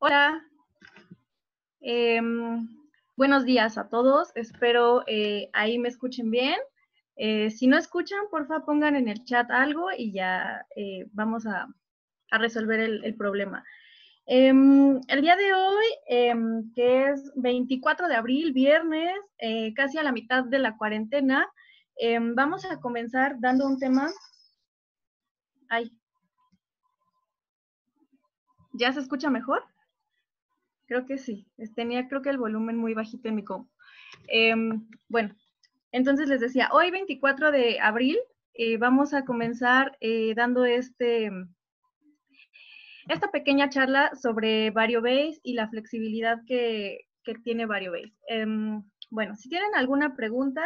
Hola, em, buenos días a todos. Espero ahí me escuchen bien. Si no escuchan, porfa pongan en el chat algo y ya vamos a resolver el problema. El día de hoy, que es 24 de abril, viernes, casi a la mitad de la cuarentena, vamos a comenzar dando un tema. Ay, ¿ya se escucha mejor? Creo que sí. Tenía creo que el volumen muy bajito en mi compu. Bueno, entonces les decía, hoy 24 de abril vamos a comenzar dando esta pequeña charla sobre Variobase y la flexibilidad que tiene Variobase. Bueno, si tienen alguna pregunta,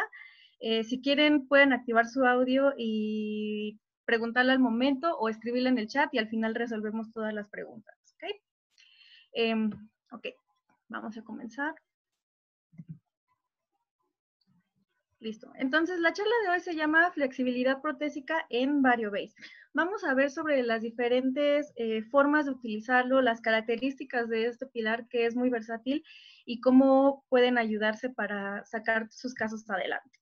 si quieren pueden activar su audio y preguntarle al momento o escribirla en el chat y al final resolvemos todas las preguntas. ¿Ok? Ok, vamos a comenzar. Listo. Entonces, la charla de hoy se llama Flexibilidad protésica en Variobase. Vamos a ver sobre las diferentes formas de utilizarlo, las características de este pilar que es muy versátil y cómo pueden ayudarse para sacar sus casos adelante.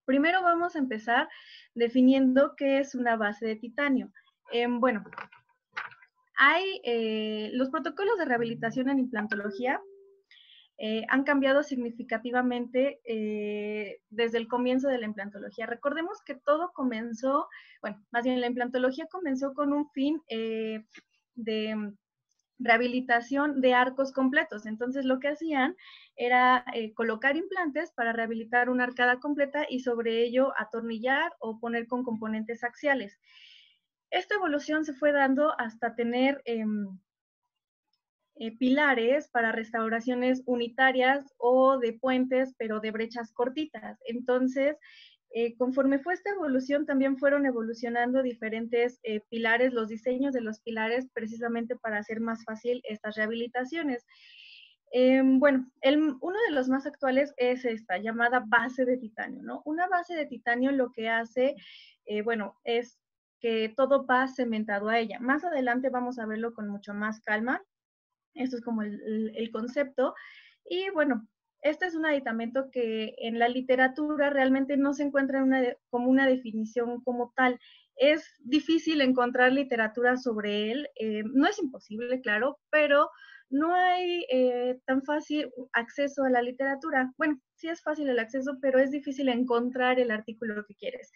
Primero vamos a empezar definiendo qué es una base de titanio. Bueno, hay los protocolos de rehabilitación en implantología han cambiado significativamente desde el comienzo de la implantología. Recordemos que todo comenzó, bueno, más bien la implantología comenzó con un fin de rehabilitación de arcos completos. Entonces lo que hacían era colocar implantes para rehabilitar una arcada completa y sobre ello atornillar o poner con componentes axiales. Esta evolución se fue dando hasta tener pilares para restauraciones unitarias o de puentes, pero de brechas cortitas. Entonces, conforme fue esta evolución, también fueron evolucionando diferentes pilares, los diseños de los pilares, precisamente para hacer más fácil estas rehabilitaciones. Bueno, uno de los más actuales es esta, llamada base de titanio, ¿no? Una base de titanio lo que hace, bueno, es que todo va cementado a ella. Más adelante vamos a verlo con mucho más calma. Esto es como el concepto. Y bueno, este es un aditamento que en la literatura realmente no se encuentra como una definición como tal. Es difícil encontrar literatura sobre él. No es imposible, claro, pero no hay tan fácil acceso a la literatura. Bueno, sí es fácil el acceso, pero es difícil encontrar el artículo que quieres.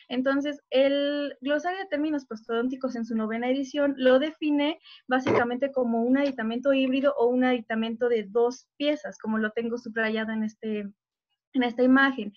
Entonces, el glosario de términos prostodónticos en su 9ª edición lo define básicamente como un aditamento híbrido o un aditamento de 2 piezas, como lo tengo subrayado en esta imagen.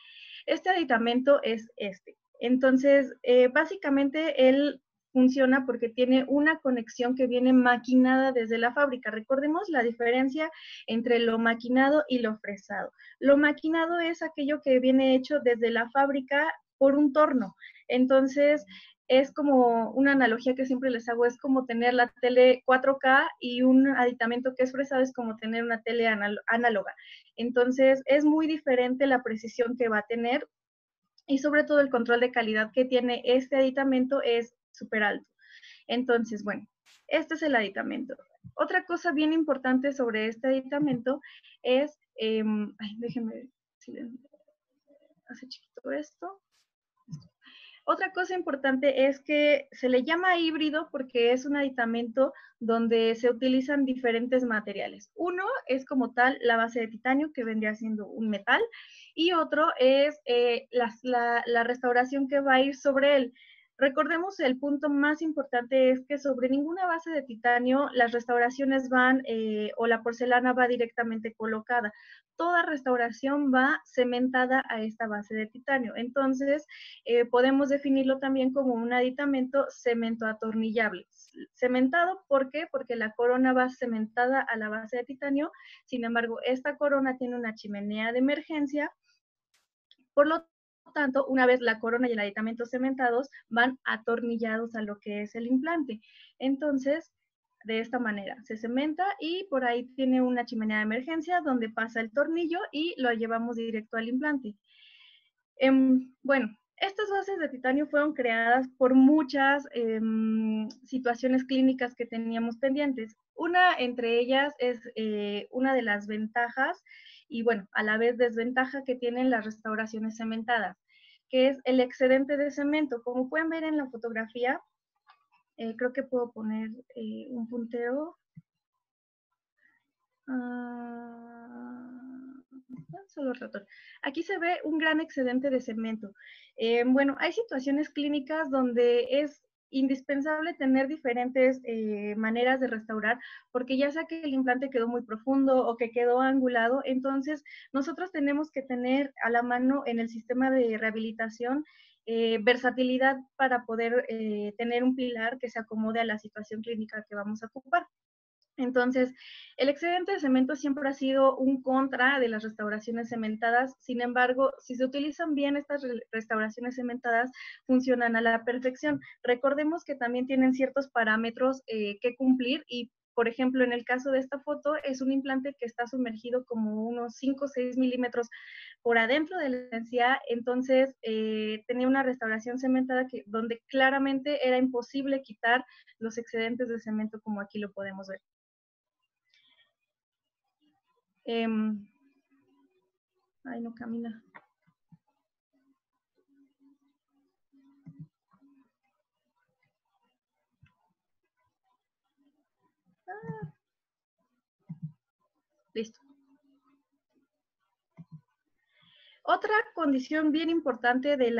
Este aditamento es este. Entonces, básicamente él funciona porque tiene una conexión que viene maquinada desde la fábrica. Recordemos la diferencia entre lo maquinado y lo fresado. Lo maquinado es aquello que viene hecho desde la fábrica por un torno. Entonces, es como una analogía que siempre les hago, es como tener la tele 4K y un aditamento que es fresado es como tener una tele análoga. Entonces, es muy diferente la precisión que va a tener y sobre todo el control de calidad que tiene este aditamento es súper alto. Entonces, bueno, este es el aditamento. Otra cosa bien importante sobre este aditamento es, déjenme, si hace chiquito esto. Otra cosa importante es que se le llama híbrido porque es un aditamento donde se utilizan diferentes materiales. Uno es como tal la base de titanio, que vendría siendo un metal, y otro es la restauración que va a ir sobre él. Recordemos el punto más importante es que sobre ninguna base de titanio las restauraciones van o la porcelana va directamente colocada. Toda restauración va cementada a esta base de titanio. Entonces, podemos definirlo también como un aditamento cemento atornillable. Cementado, ¿por qué? Porque la corona va cementada a la base de titanio, sin embargo, esta corona tiene una chimenea de emergencia, por lo tanto, una vez la corona y el aditamento cementados, van atornillados a lo que es el implante. Entonces, de esta manera, se cementa y por ahí tiene una chimenea de emergencia donde pasa el tornillo y lo llevamos directo al implante. Bueno, Estas bases de titanio fueron creadas por muchas situaciones clínicas que teníamos pendientes. Una entre ellas es una de las ventajas y, bueno, a la vez desventaja que tienen las restauraciones cementadas, que es el excedente de cemento. Como pueden ver en la fotografía, creo que puedo poner un puntero. Solo ratón. Aquí se ve un gran excedente de cemento. Bueno, hay situaciones clínicas donde es indispensable tener diferentes maneras de restaurar, porque ya sea que el implante quedó muy profundo o que quedó angulado, entonces nosotros tenemos que tener a la mano en el sistema de rehabilitación versatilidad para poder tener un pilar que se acomode a la situación clínica que vamos a ocupar. Entonces, el excedente de cemento siempre ha sido un contra de las restauraciones cementadas. Sin embargo, si se utilizan bien estas restauraciones cementadas, funcionan a la perfección. Recordemos que también tienen ciertos parámetros que cumplir y, por ejemplo, en el caso de esta foto, es un implante que está sumergido como unos 5 o 6 milímetros por adentro de la encía, entonces tenía una restauración cementada donde claramente era imposible quitar los excedentes de cemento como aquí lo podemos ver. Ay, no camina. Listo. Otra condición bien importante de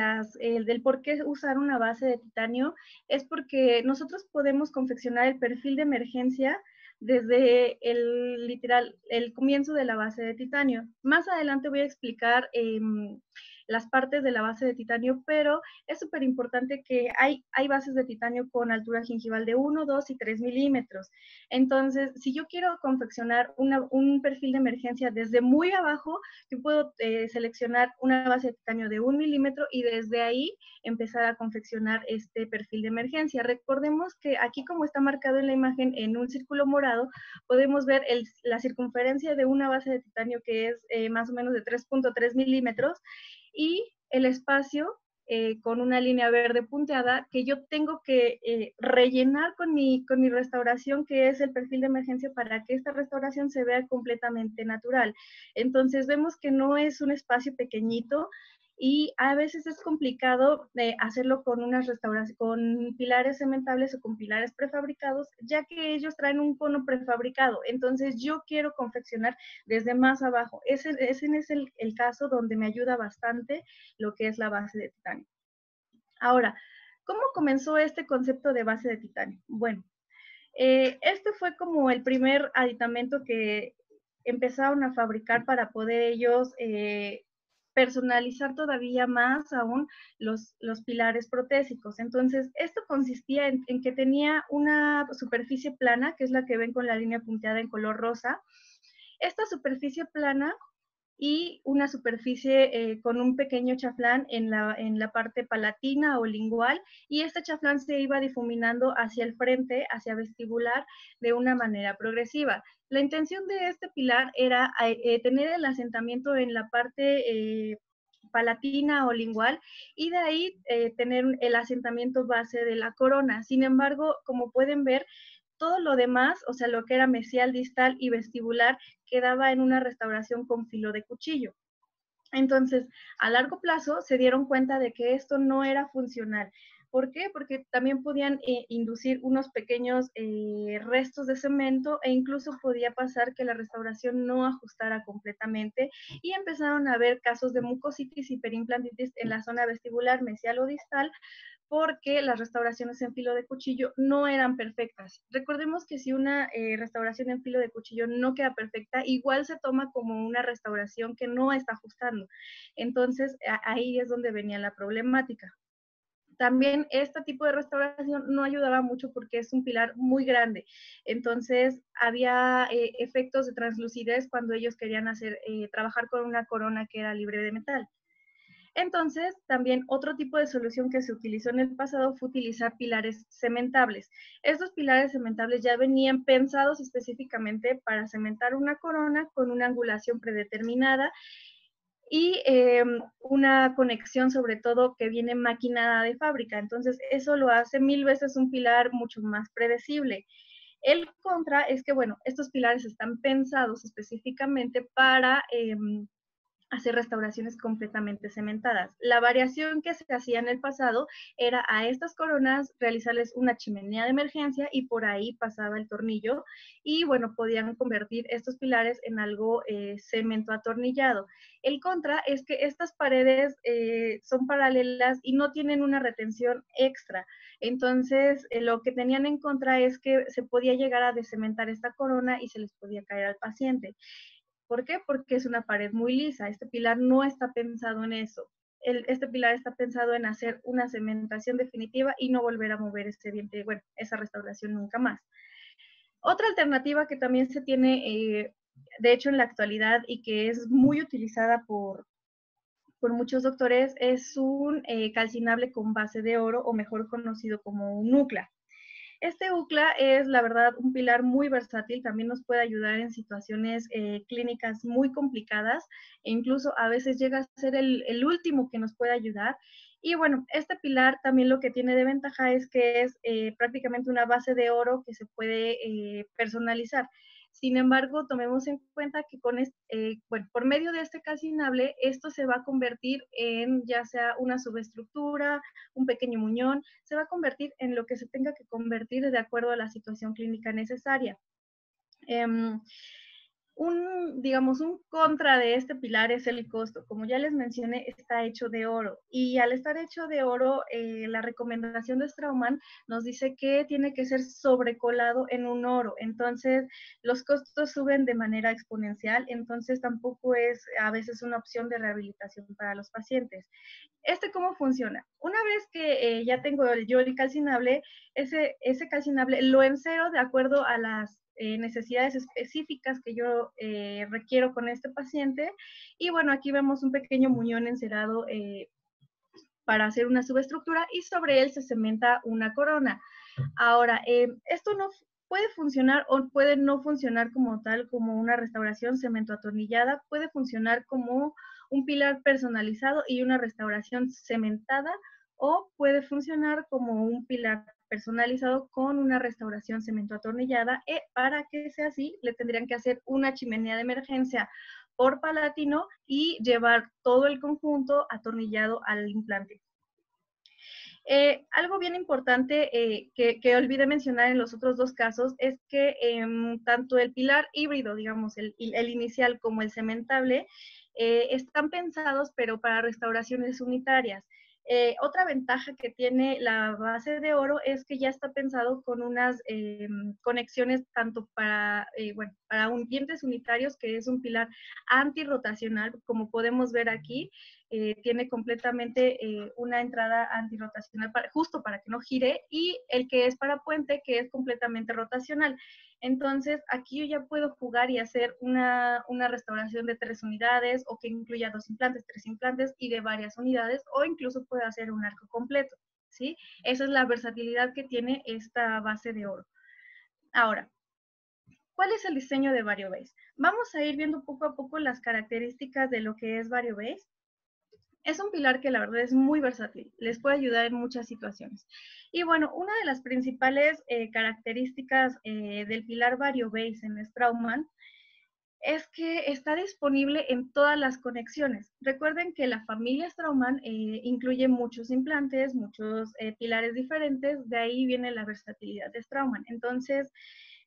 del por qué usar una base de titanio es porque nosotros podemos confeccionar el perfil de emergencia desde el comienzo de la base de titanio. Más adelante voy a explicar las partes de la base de titanio, pero es súper importante que hay bases de titanio con altura gingival de 1, 2 y 3 milímetros. Entonces, si yo quiero confeccionar un perfil de emergencia desde muy abajo, yo puedo seleccionar una base de titanio de 1 milímetro y desde ahí empezar a confeccionar este perfil de emergencia. Recordemos que aquí, como está marcado en la imagen en un círculo morado, podemos ver la circunferencia de una base de titanio que es más o menos de 3.3 milímetros y el espacio con una línea verde punteada que yo tengo que rellenar con mi restauración, que es el perfil de emergencia, para que esta restauración se vea completamente natural. Entonces vemos que no es un espacio pequeñito y a veces es complicado hacerlo con unas restauraciones, con pilares cementables o con pilares prefabricados, ya que ellos traen un cono prefabricado. Entonces yo quiero confeccionar desde más abajo. Ese es el caso donde me ayuda bastante lo que es la base de titanio. Ahora, ¿cómo comenzó este concepto de base de titanio? Bueno, este fue como el primer aditamento que empezaron a fabricar para poder ellos personalizar todavía más aún los pilares protésicos. Entonces, esto consistía en que tenía una superficie plana, que es la que ven con la línea punteada en color rosa. Esta superficie plana y una superficie con un pequeño chaflán en la parte palatina o lingual, y este chaflán se iba difuminando hacia el frente, hacia vestibular, de una manera progresiva. La intención de este pilar era tener el asentamiento en la parte palatina o lingual y de ahí tener el asentamiento base de la corona. Sin embargo, como pueden ver, todo lo demás, o sea, lo que era mesial, distal y vestibular, quedaba en una restauración con filo de cuchillo. Entonces, a largo plazo se dieron cuenta de que esto no era funcional. ¿Por qué? Porque también podían inducir unos pequeños restos de cemento e incluso podía pasar que la restauración no ajustara completamente y empezaron a haber casos de mucositis y perimplantitis en la zona vestibular, mesial o distal, porque las restauraciones en filo de cuchillo no eran perfectas. Recordemos que si una restauración en filo de cuchillo no queda perfecta, igual se toma como una restauración que no está ajustando. Entonces, ahí es donde venía la problemática. También este tipo de restauración no ayudaba mucho porque es un pilar muy grande. Entonces, había efectos de translucidez cuando ellos querían trabajar con una corona que era libre de metal. Entonces, también otro tipo de solución que se utilizó en el pasado fue utilizar pilares cementables. Estos pilares cementables ya venían pensados específicamente para cementar una corona con una angulación predeterminada y una conexión sobre todo que viene maquinada de fábrica. Entonces eso lo hace 1000 veces un pilar mucho más predecible. El contra es que, bueno, estos pilares están pensados específicamente para hacer restauraciones completamente cementadas. La variación que se hacía en el pasado era a estas coronas realizarles una chimenea de emergencia y por ahí pasaba el tornillo y bueno, podían convertir estos pilares en algo cemento atornillado. El contra es que estas paredes son paralelas y no tienen una retención extra. Entonces, lo que tenían en contra es que se podía llegar a descementar esta corona y se les podía caer al paciente. ¿Por qué? Porque es una pared muy lisa. Este pilar no está pensado en eso. Este pilar está pensado en hacer una cementación definitiva y no volver a mover ese diente, bueno, esa restauración nunca más. Otra alternativa que también se tiene, de hecho, en la actualidad y que es muy utilizada por muchos doctores es un calcinable con base de oro o mejor conocido como un UCLA. Este UCLA es, la verdad, un pilar muy versátil, también nos puede ayudar en situaciones clínicas muy complicadas e incluso a veces llega a ser el último que nos puede ayudar. Y bueno, este pilar también lo que tiene de ventaja es que es prácticamente una base de oro que se puede personalizar. Sin embargo, tomemos en cuenta que bueno, por medio de este calcinable, esto se va a convertir en ya sea una subestructura, un pequeño muñón, se va a convertir en lo que se tenga que convertir de acuerdo a la situación clínica necesaria. Digamos, un contra de este pilar es el costo. Como ya les mencioné, está hecho de oro. Y al estar hecho de oro, la recomendación de Straumann nos dice que tiene que ser sobrecolado en un oro. Entonces, los costos suben de manera exponencial. Entonces, tampoco es a veces una opción de rehabilitación para los pacientes. ¿Cómo funciona? Una vez que ya tengo yo el calcinable, ese calcinable lo encero de acuerdo a las necesidades específicas que yo requiero con este paciente. Y bueno, aquí vemos un pequeño muñón encerado para hacer una subestructura y sobre él se cementa una corona. Ahora, esto no puede funcionar o puede no funcionar como tal, como una restauración cemento atornillada, puede funcionar como un pilar personalizado y una restauración cementada, o puede funcionar como un pilar personalizado con una restauración cemento atornillada. Para que sea así, le tendrían que hacer una chimenea de emergencia por palatino y llevar todo el conjunto atornillado al implante. Algo bien importante que olvidé mencionar en los otros dos casos es que tanto el pilar híbrido, digamos, el inicial como el cementable, están pensados pero para restauraciones unitarias. Otra ventaja que tiene la base de oro es que ya está pensado con unas conexiones tanto bueno, para dientes unitarios, que es un pilar antirrotacional, como podemos ver aquí. Tiene completamente una entrada antirrotacional justo para que no gire, y el que es para puente, que es completamente rotacional. Entonces, aquí yo ya puedo jugar y hacer una restauración de 3 unidades, o que incluya 2 implantes, 3 implantes y de varias unidades, o incluso puedo hacer un arco completo, ¿sí? Esa es la versatilidad que tiene esta base de oro. Ahora, ¿cuál es el diseño de VarioBase? Vamos a ir viendo poco a poco las características de lo que es VarioBase. Es un pilar que la verdad es muy versátil, les puede ayudar en muchas situaciones. Y bueno, una de las principales características del pilar VarioBase en Straumann es que está disponible en todas las conexiones. Recuerden que la familia Straumann incluye muchos implantes, muchos pilares diferentes, de ahí viene la versatilidad de Straumann. Entonces,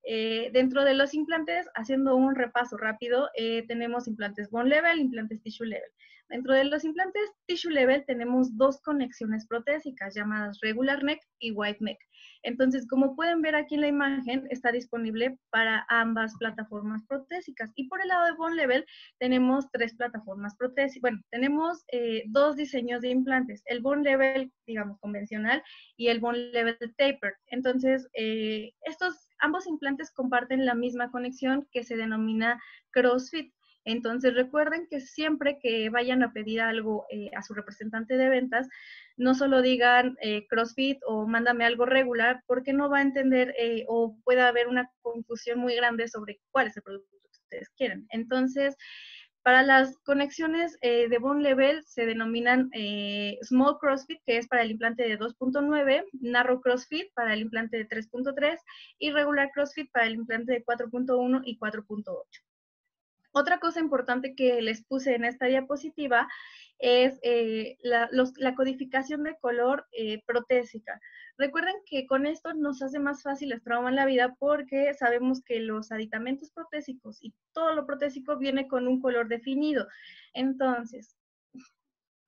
dentro de los implantes, haciendo un repaso rápido, tenemos implantes bone level, implantes tissue level. Dentro de los implantes tissue level tenemos dos conexiones protésicas llamadas regular neck y wide neck. Entonces, como pueden ver aquí en la imagen, está disponible para ambas plataformas protésicas. Y por el lado de bone level tenemos 3 plataformas protésicas. Bueno, tenemos 2 diseños de implantes, el bone level, digamos, convencional, y el bone level tapered. Entonces, ambos implantes comparten la misma conexión que se denomina CrossFit. Entonces recuerden que siempre que vayan a pedir algo a su representante de ventas, no solo digan CrossFit o mándame algo regular, porque no va a entender o puede haber una confusión muy grande sobre cuál es el producto que ustedes quieren. Entonces, Para las conexiones de bone level se denominan small crossfit, que es para el implante de 2.9, narrow crossfit para el implante de 3.3 y regular crossfit para el implante de 4.1 y 4.8. Otra cosa importante que les puse en esta diapositiva es la codificación de color protésica. Recuerden que con esto nos hace más fácil el trauma en la vida porque sabemos que los aditamentos protésicos y todo lo protésico viene con un color definido. Entonces,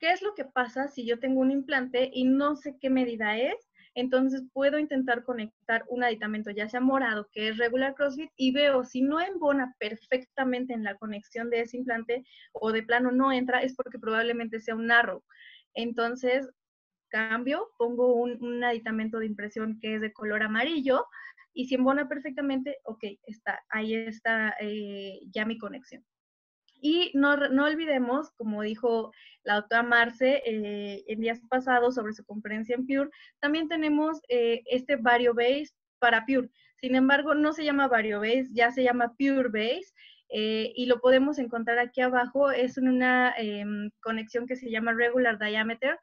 ¿qué es lo que pasa si yo tengo un implante y no sé qué medida es? Entonces puedo intentar conectar un aditamento, ya sea morado, que es regular crossfit, y veo si no embona perfectamente en la conexión de ese implante o de plano no entra, es porque probablemente sea un narrow. Entonces cambio, pongo un aditamento de impresión que es de color amarillo y si embona perfectamente, ok, ahí está ya mi conexión. Y no olvidemos, como dijo la doctora Marce en días pasados sobre su conferencia en Pure, también tenemos este VarioBase para Pure. Sin embargo, no se llama VarioBase, ya se llama PureBase. Y lo podemos encontrar aquí abajo. Es una conexión que se llama Regular Diameter.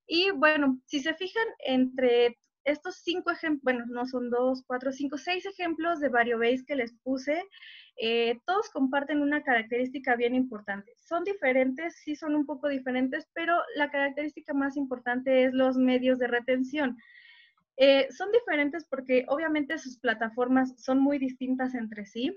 Y bueno, si se fijan entre estos 5 ejemplos, bueno, no son 2, 4, 5, 6 ejemplos de VarioBase que les puse, todos comparten una característica bien importante. Son diferentes, sí son un poco diferentes, pero la característica más importante es los medios de retención. Son diferentes porque obviamente sus plataformas son muy distintas entre sí.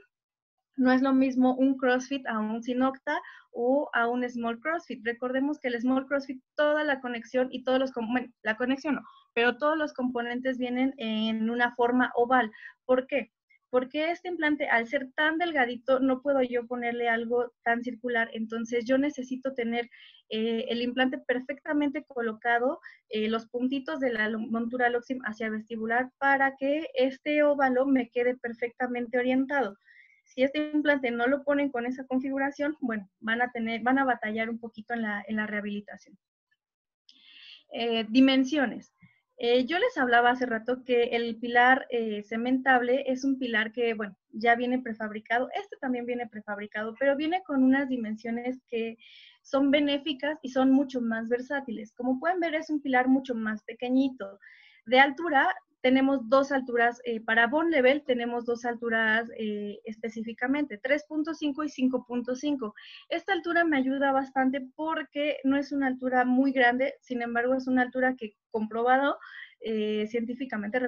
No es lo mismo un CrossFit a un Sinocta o a un Small CrossFit. Recordemos que el Small CrossFit, toda la conexión y todos los, bueno, la conexión no, pero todos los componentes vienen en una forma oval. ¿Por qué? Porque este implante, al ser tan delgadito, no puedo yo ponerle algo tan circular. Entonces, yo necesito tener el implante perfectamente colocado, los puntitos de la montura Loxim hacia vestibular para que este óvalo me quede perfectamente orientado. Si este implante no lo ponen con esa configuración, bueno, van a batallar un poquito en la rehabilitación. Dimensiones. Yo les hablaba hace rato que el pilar cementable es un pilar que, bueno, ya viene prefabricado. Este también viene prefabricado, pero viene con unas dimensiones que son benéficas y son mucho más versátiles. Como pueden ver, es un pilar mucho más pequeñito. De altura, tenemos dos alturas, para bone level tenemos dos alturas específicamente, 3.5 y 5.5. Esta altura me ayuda bastante porque no es una altura muy grande, sin embargo es una altura que comprobado científicamente,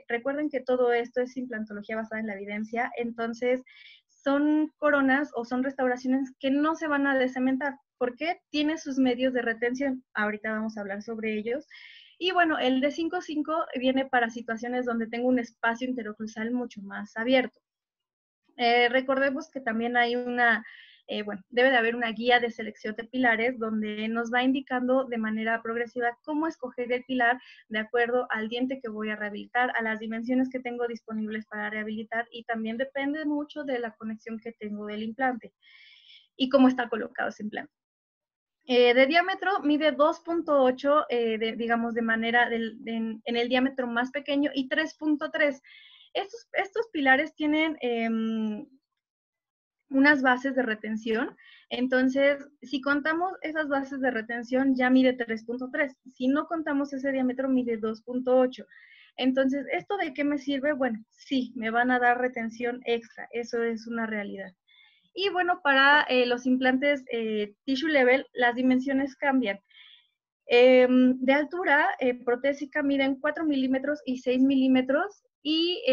recuerden que todo esto es implantología basada en la evidencia, entonces son coronas o son restauraciones que no se van a descementar, porque tiene sus medios de retención, ahorita vamos a hablar sobre ellos. Y bueno, el de 5.5 viene para situaciones donde tengo un espacio interoclusal mucho más abierto. Recordemos que también hay bueno, debe de haber una guía de selección de pilares donde nos va indicando de manera progresiva cómo escoger el pilar de acuerdo al diente que voy a rehabilitar, a las dimensiones que tengo disponibles para rehabilitar y también depende mucho de la conexión que tengo del implante y cómo está colocado ese implante. De diámetro mide 2.8, digamos, de manera en el diámetro más pequeño y 3.3. Estos pilares tienen unas bases de retención. Entonces, si contamos esas bases de retención, ya mide 3.3. Si no contamos ese diámetro, mide 2.8. Entonces, ¿esto de qué me sirve? Bueno, sí, me van a dar retención extra. Eso es una realidad. Y bueno, para los implantes tissue level, las dimensiones cambian. De altura, protésica miden 4 milímetros y 6 milímetros. ¿Y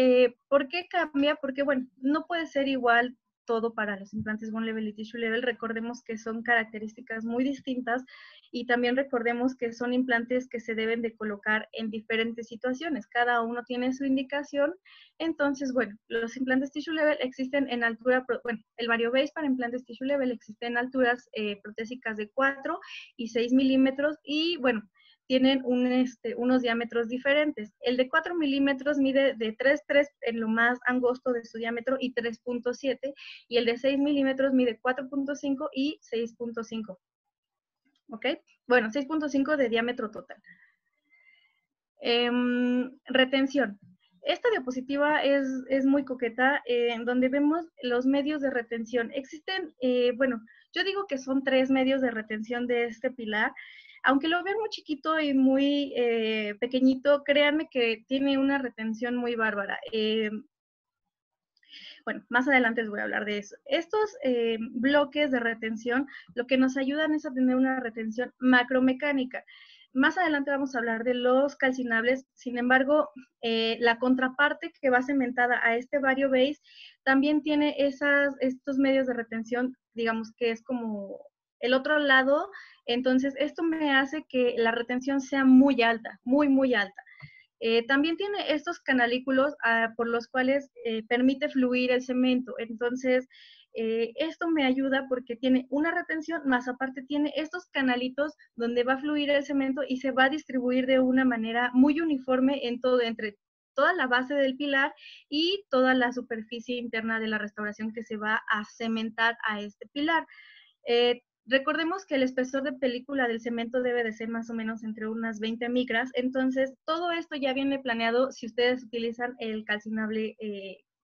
por qué cambia? Porque, bueno, no puede ser igual todo para los implantes bone level y tissue level. Recordemos que son características muy distintas y también recordemos que son implantes que se deben de colocar en diferentes situaciones. Cada uno tiene su indicación. Entonces, bueno, los implantes tissue level existen en altura, bueno, el VarioBase para implantes tissue level existe en alturas protésicas de 4 y 6 milímetros y, bueno, tienen unos diámetros diferentes. El de 4 milímetros mide de 3.3 en lo más angosto de su diámetro y 3.7, y el de 6 milímetros mide 4.5 y 6.5. ¿Ok? Bueno, 6.5 de diámetro total. Retención. Esta diapositiva es muy coqueta, en donde vemos los medios de retención. Existen, bueno, yo digo que son 3 medios de retención de este pilar. Aunque lo vean muy chiquito y muy pequeñito, créanme que tiene una retención muy bárbara. Bueno, más adelante les voy a hablar de eso. Estos bloques de retención lo que nos ayudan es a tener una retención macromecánica. Más adelante vamos a hablar de los calcinables, sin embargo, la contraparte que va cementada a este vario base también tiene estos medios de retención, digamos que es como el otro lado, entonces esto me hace que la retención sea muy alta, muy, muy alta. También tiene estos canalículos por los cuales permite fluir el cemento. Entonces, esto me ayuda porque tiene una retención, más aparte tiene estos canalitos donde va a fluir el cemento y se va a distribuir de una manera muy uniforme en todo, entre toda la base del pilar y toda la superficie interna de la restauración que se va a cementar a este pilar. Recordemos que el espesor de película del cemento debe de ser más o menos entre unas 20 micras, entonces todo esto ya viene planeado si ustedes utilizan el calcinable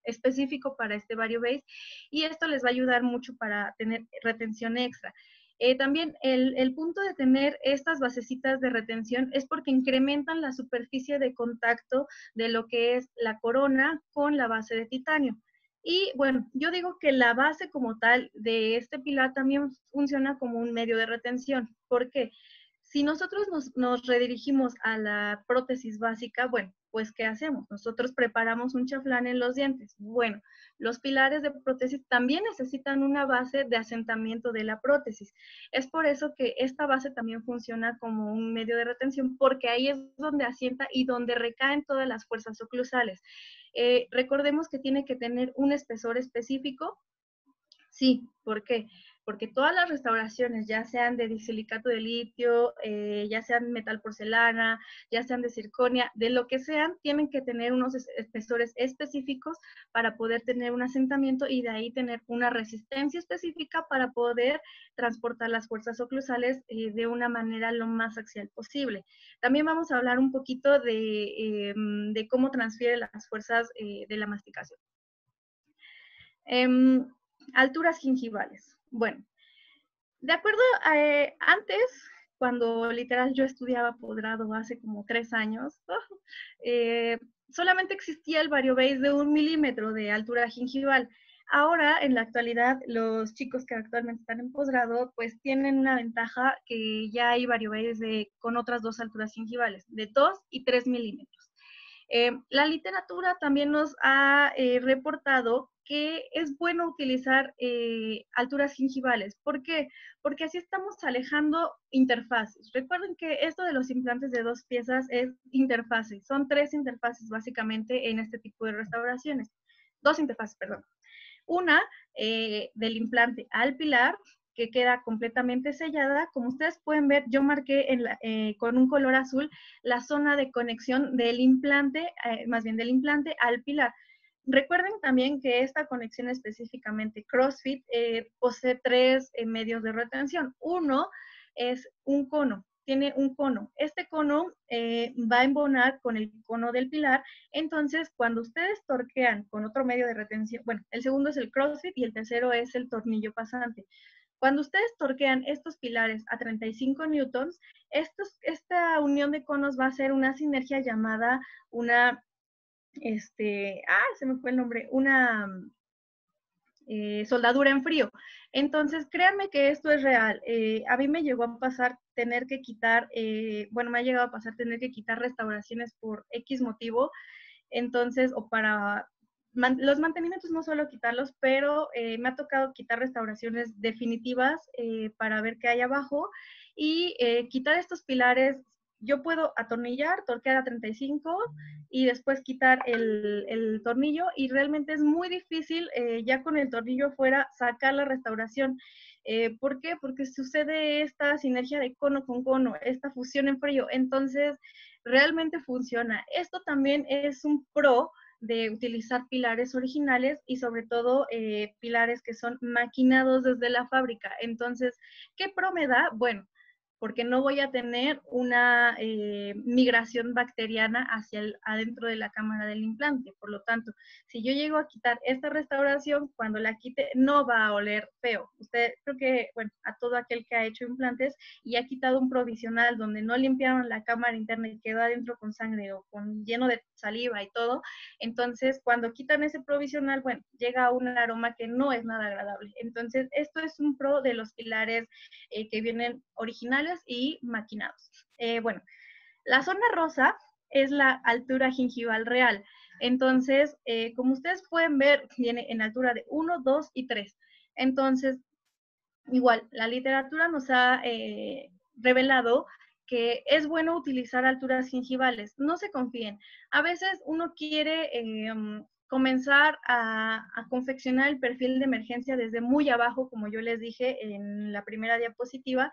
específico para este vario base, y esto les va a ayudar mucho para tener retención extra. También el punto de tener estas basecitas de retención es porque incrementan la superficie de contacto de lo que es la corona con la base de titanio. Y bueno, yo digo que la base como tal de este pilar también funciona como un medio de retención. ¿Por qué? Si nosotros nos redirigimos a la prótesis básica, bueno, pues ¿qué hacemos? Nosotros preparamos un chaflán en los dientes. Bueno, los pilares de prótesis también necesitan una base de asentamiento de la prótesis. Es por eso que esta base también funciona como un medio de retención, porque ahí es donde asienta y donde recaen todas las fuerzas oclusales. Recordemos que tiene que tener un espesor específico. Sí, ¿por qué? Porque todas las restauraciones, ya sean de disilicato de litio, ya sean metal porcelana, ya sean de circonia, de lo que sean, tienen que tener unos espesores específicos para poder tener un asentamiento y de ahí tener una resistencia específica para poder transportar las fuerzas oclusales de una manera lo más axial posible. También vamos a hablar un poquito de cómo transfiere las fuerzas de la masticación. Alturas gingivales. Bueno, de acuerdo a antes, cuando literal yo estudiaba posgrado hace como 3 años, eh, solamente existía el variobase de 1 milímetro de altura gingival. Ahora, en la actualidad, los chicos que actualmente están en posgrado, pues tienen una ventaja que ya hay variobase con otras 2 alturas gingivales, de 2 y 3 milímetros. La literatura también nos ha reportado que es bueno utilizar alturas gingivales. ¿Por qué? Porque así estamos alejando interfaces. Recuerden que esto de los implantes de 2 piezas es interfase. Son 3 interfaces básicamente en este tipo de restauraciones. 2 interfaces, perdón. Una del implante al pilar, que queda completamente sellada. Como ustedes pueden ver, yo marqué con un color azul la zona de conexión del implante, más bien del implante al pilar. Recuerden también que esta conexión específicamente CrossFit posee 3 medios de retención. Uno es un cono, tiene un cono. Este cono va a embonar con el cono del pilar. Entonces, cuando ustedes torquean con otro medio de retención, bueno, el segundo es el CrossFit y el tercero es el tornillo pasante. Cuando ustedes torquean estos pilares a 35 newtons, esta unión de conos va a ser una sinergia llamada se me fue el nombre, una soldadura en frío. Entonces, créanme que esto es real. A mí me llegó a pasar tener que quitar, me ha llegado a pasar tener que quitar restauraciones por X motivo. Entonces, o para los mantenimientos no suelo quitarlos, pero me ha tocado quitar restauraciones definitivas para ver qué hay abajo y quitar estos pilares. Yo puedo atornillar, torquear a 35 y después quitar el tornillo, y realmente es muy difícil ya con el tornillo fuera sacar la restauración. ¿Por qué? Porque sucede esta sinergia de cono con cono, esta fusión en frío. Entonces, realmente funciona. Esto también es un pro de utilizar pilares originales y sobre todo pilares que son maquinados desde la fábrica. Entonces, ¿qué pro me da? Bueno, porque no voy a tener una migración bacteriana hacia adentro de la cámara del implante. Por lo tanto, si yo llego a quitar esta restauración, cuando la quite no va a oler feo. Usted, creo que, bueno, a todo aquel que ha hecho implantes y ha quitado un provisional donde no limpiaron la cámara interna y quedó adentro con sangre o con lleno de saliva y todo, entonces cuando quitan ese provisional, bueno, llega un aroma que no es nada agradable. Entonces, esto es un pro de los pilares que vienen originales y maquinados. Bueno, la zona rosa es la altura gingival real. Entonces, como ustedes pueden ver, viene en altura de 1, 2 y 3. Entonces, igual, la literatura nos ha revelado que es bueno utilizar alturas gingivales. No se confíen. A veces uno quiere comenzar a confeccionar el perfil de emergencia desde muy abajo, como yo les dije en la primera diapositiva.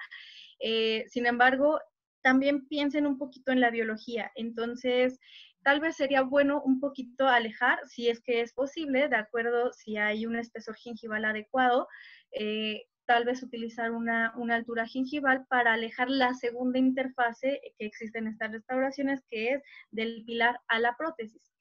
Sin embargo, también piensen un poquito en la biología. Entonces, tal vez sería bueno un poquito alejar, si es que es posible, de acuerdo si hay un espesor gingival adecuado, tal vez utilizar una altura gingival para alejar la segunda interfase que existe en estas restauraciones, que es del pilar a la prótesis.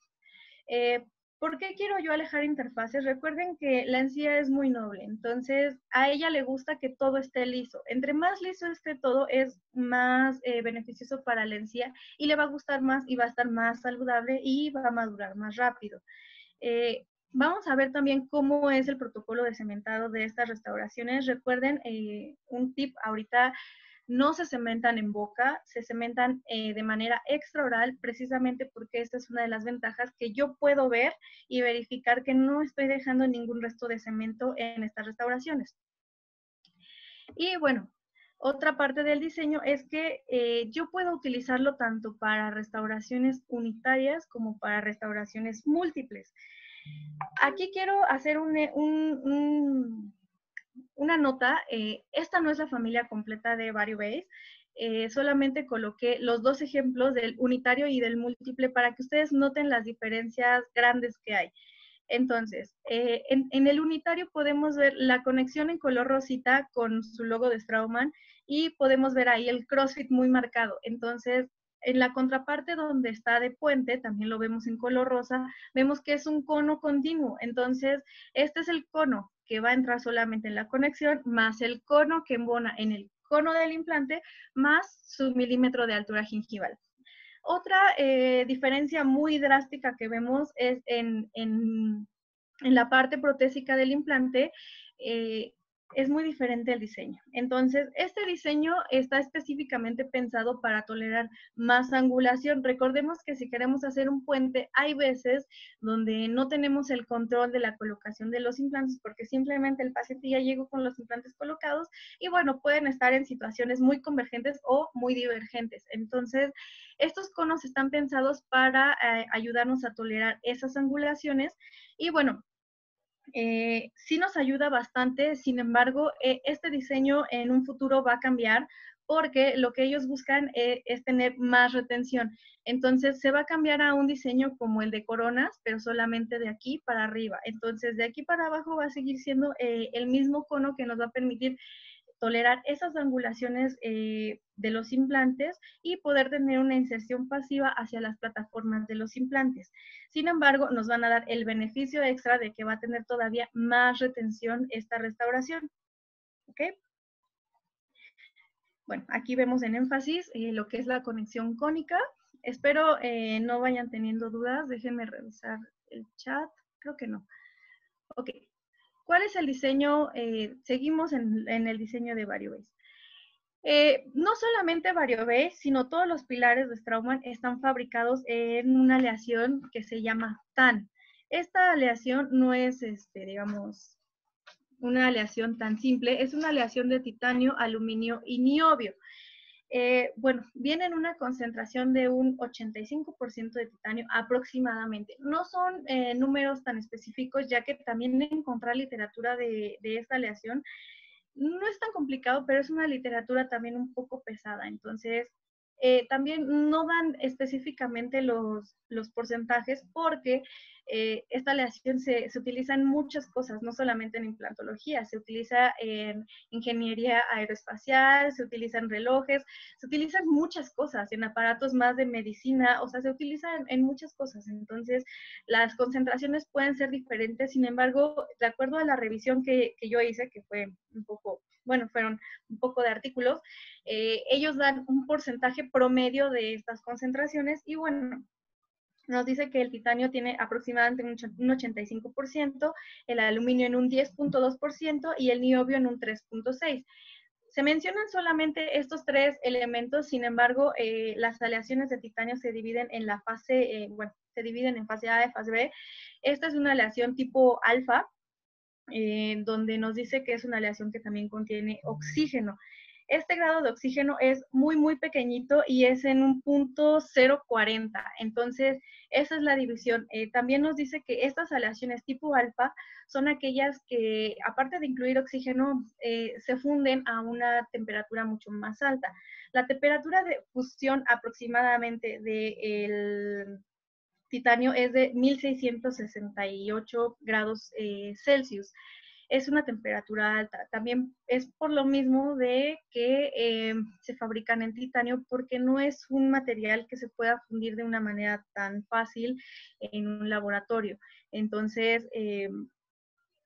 ¿Por qué quiero yo alejar interfaces? Recuerden que la encía es muy noble, entonces a ella le gusta que todo esté liso. Entre más liso esté todo, es más beneficioso para la encía y le va a gustar más y va a estar más saludable y va a madurar más rápido. Vamos a ver también cómo es el protocolo de cementado de estas restauraciones. Recuerden, un tip ahorita, no se cementan en boca, se cementan de manera extraoral, precisamente porque esta es una de las ventajas que yo puedo ver y verificar que no estoy dejando ningún resto de cemento en estas restauraciones. Y bueno, otra parte del diseño es que yo puedo utilizarlo tanto para restauraciones unitarias como para restauraciones múltiples. Aquí quiero hacer una nota. Esta no es la familia completa de VarioBase. Solamente coloqué los dos ejemplos del unitario y del múltiple para que ustedes noten las diferencias grandes que hay. Entonces, en el unitario podemos ver la conexión en color rosita con su logo de Straumann y podemos ver ahí el CrossFit muy marcado. Entonces, en la contraparte donde está de puente, también lo vemos en color rosa, vemos que es un cono continuo. Entonces, este es el cono que va a entrar solamente en la conexión, más el cono que embona en el cono del implante, más su milímetro de altura gingival. Otra diferencia muy drástica que vemos es en la parte protésica del implante. Es muy diferente el diseño. Entonces, este diseño está específicamente pensado para tolerar más angulación. Recordemos que si queremos hacer un puente, hay veces donde no tenemos el control de la colocación de los implantes porque simplemente el paciente ya llegó con los implantes colocados y bueno, pueden estar en situaciones muy convergentes o muy divergentes. Entonces, estos conos están pensados para ayudarnos a tolerar esas angulaciones y bueno, sí nos ayuda bastante. Sin embargo, este diseño en un futuro va a cambiar porque lo que ellos buscan es tener más retención. Entonces, se va a cambiar a un diseño como el de coronas, pero solamente de aquí para arriba. Entonces, de aquí para abajo va a seguir siendo el mismo cono que nos va a permitir tolerar esas angulaciones de los implantes y poder tener una inserción pasiva hacia las plataformas de los implantes. Sin embargo, nos van a dar el beneficio extra de que va a tener todavía más retención esta restauración. ¿Ok? Bueno, aquí vemos en énfasis lo que es la conexión cónica. Espero no vayan teniendo dudas. Déjenme revisar el chat. Creo que no. Ok. ¿Cuál es el diseño? Seguimos en el diseño de VarioBase. No solamente VarioBase, sino todos los pilares de Straumann están fabricados en una aleación que se llama TAN. Esta aleación no es, digamos, una aleación tan simple, es una aleación de titanio, aluminio y niobio. Bueno, viene en una concentración de un 85% de titanio aproximadamente. No son números tan específicos, ya que también encontrar literatura de esta aleación no es tan complicado, pero es una literatura también un poco pesada. Entonces, también no dan específicamente los porcentajes porque esta aleación se utiliza en muchas cosas, no solamente en implantología, se utiliza en ingeniería aeroespacial, se utiliza en relojes, se utiliza en muchas cosas, en aparatos más de medicina, o sea, se utiliza en muchas cosas. Entonces, las concentraciones pueden ser diferentes, sin embargo, de acuerdo a la revisión que yo hice, que fue un poco, bueno, fueron un poco de artículos, ellos dan un porcentaje promedio de estas concentraciones y bueno, nos dice que el titanio tiene aproximadamente un 85%, el aluminio en un 10.2% y el niobio en un 3.6%. Se mencionan solamente estos tres elementos, sin embargo, las aleaciones de titanio se dividen en la fase, se dividen en fase A y fase B. Esta es una aleación tipo alfa, donde nos dice que es una aleación que también contiene oxígeno. Este grado de oxígeno es muy, muy pequeñito y es en un punto 0,40. Entonces, esa es la división. También nos dice que estas aleaciones tipo alfa son aquellas que, aparte de incluir oxígeno, se funden a una temperatura mucho más alta. La temperatura de fusión aproximadamente del titanio es de 1668 grados Celsius. Es una temperatura alta. También es por lo mismo de que se fabrican en titanio porque no es un material que se pueda fundir de una manera tan fácil en un laboratorio. Entonces,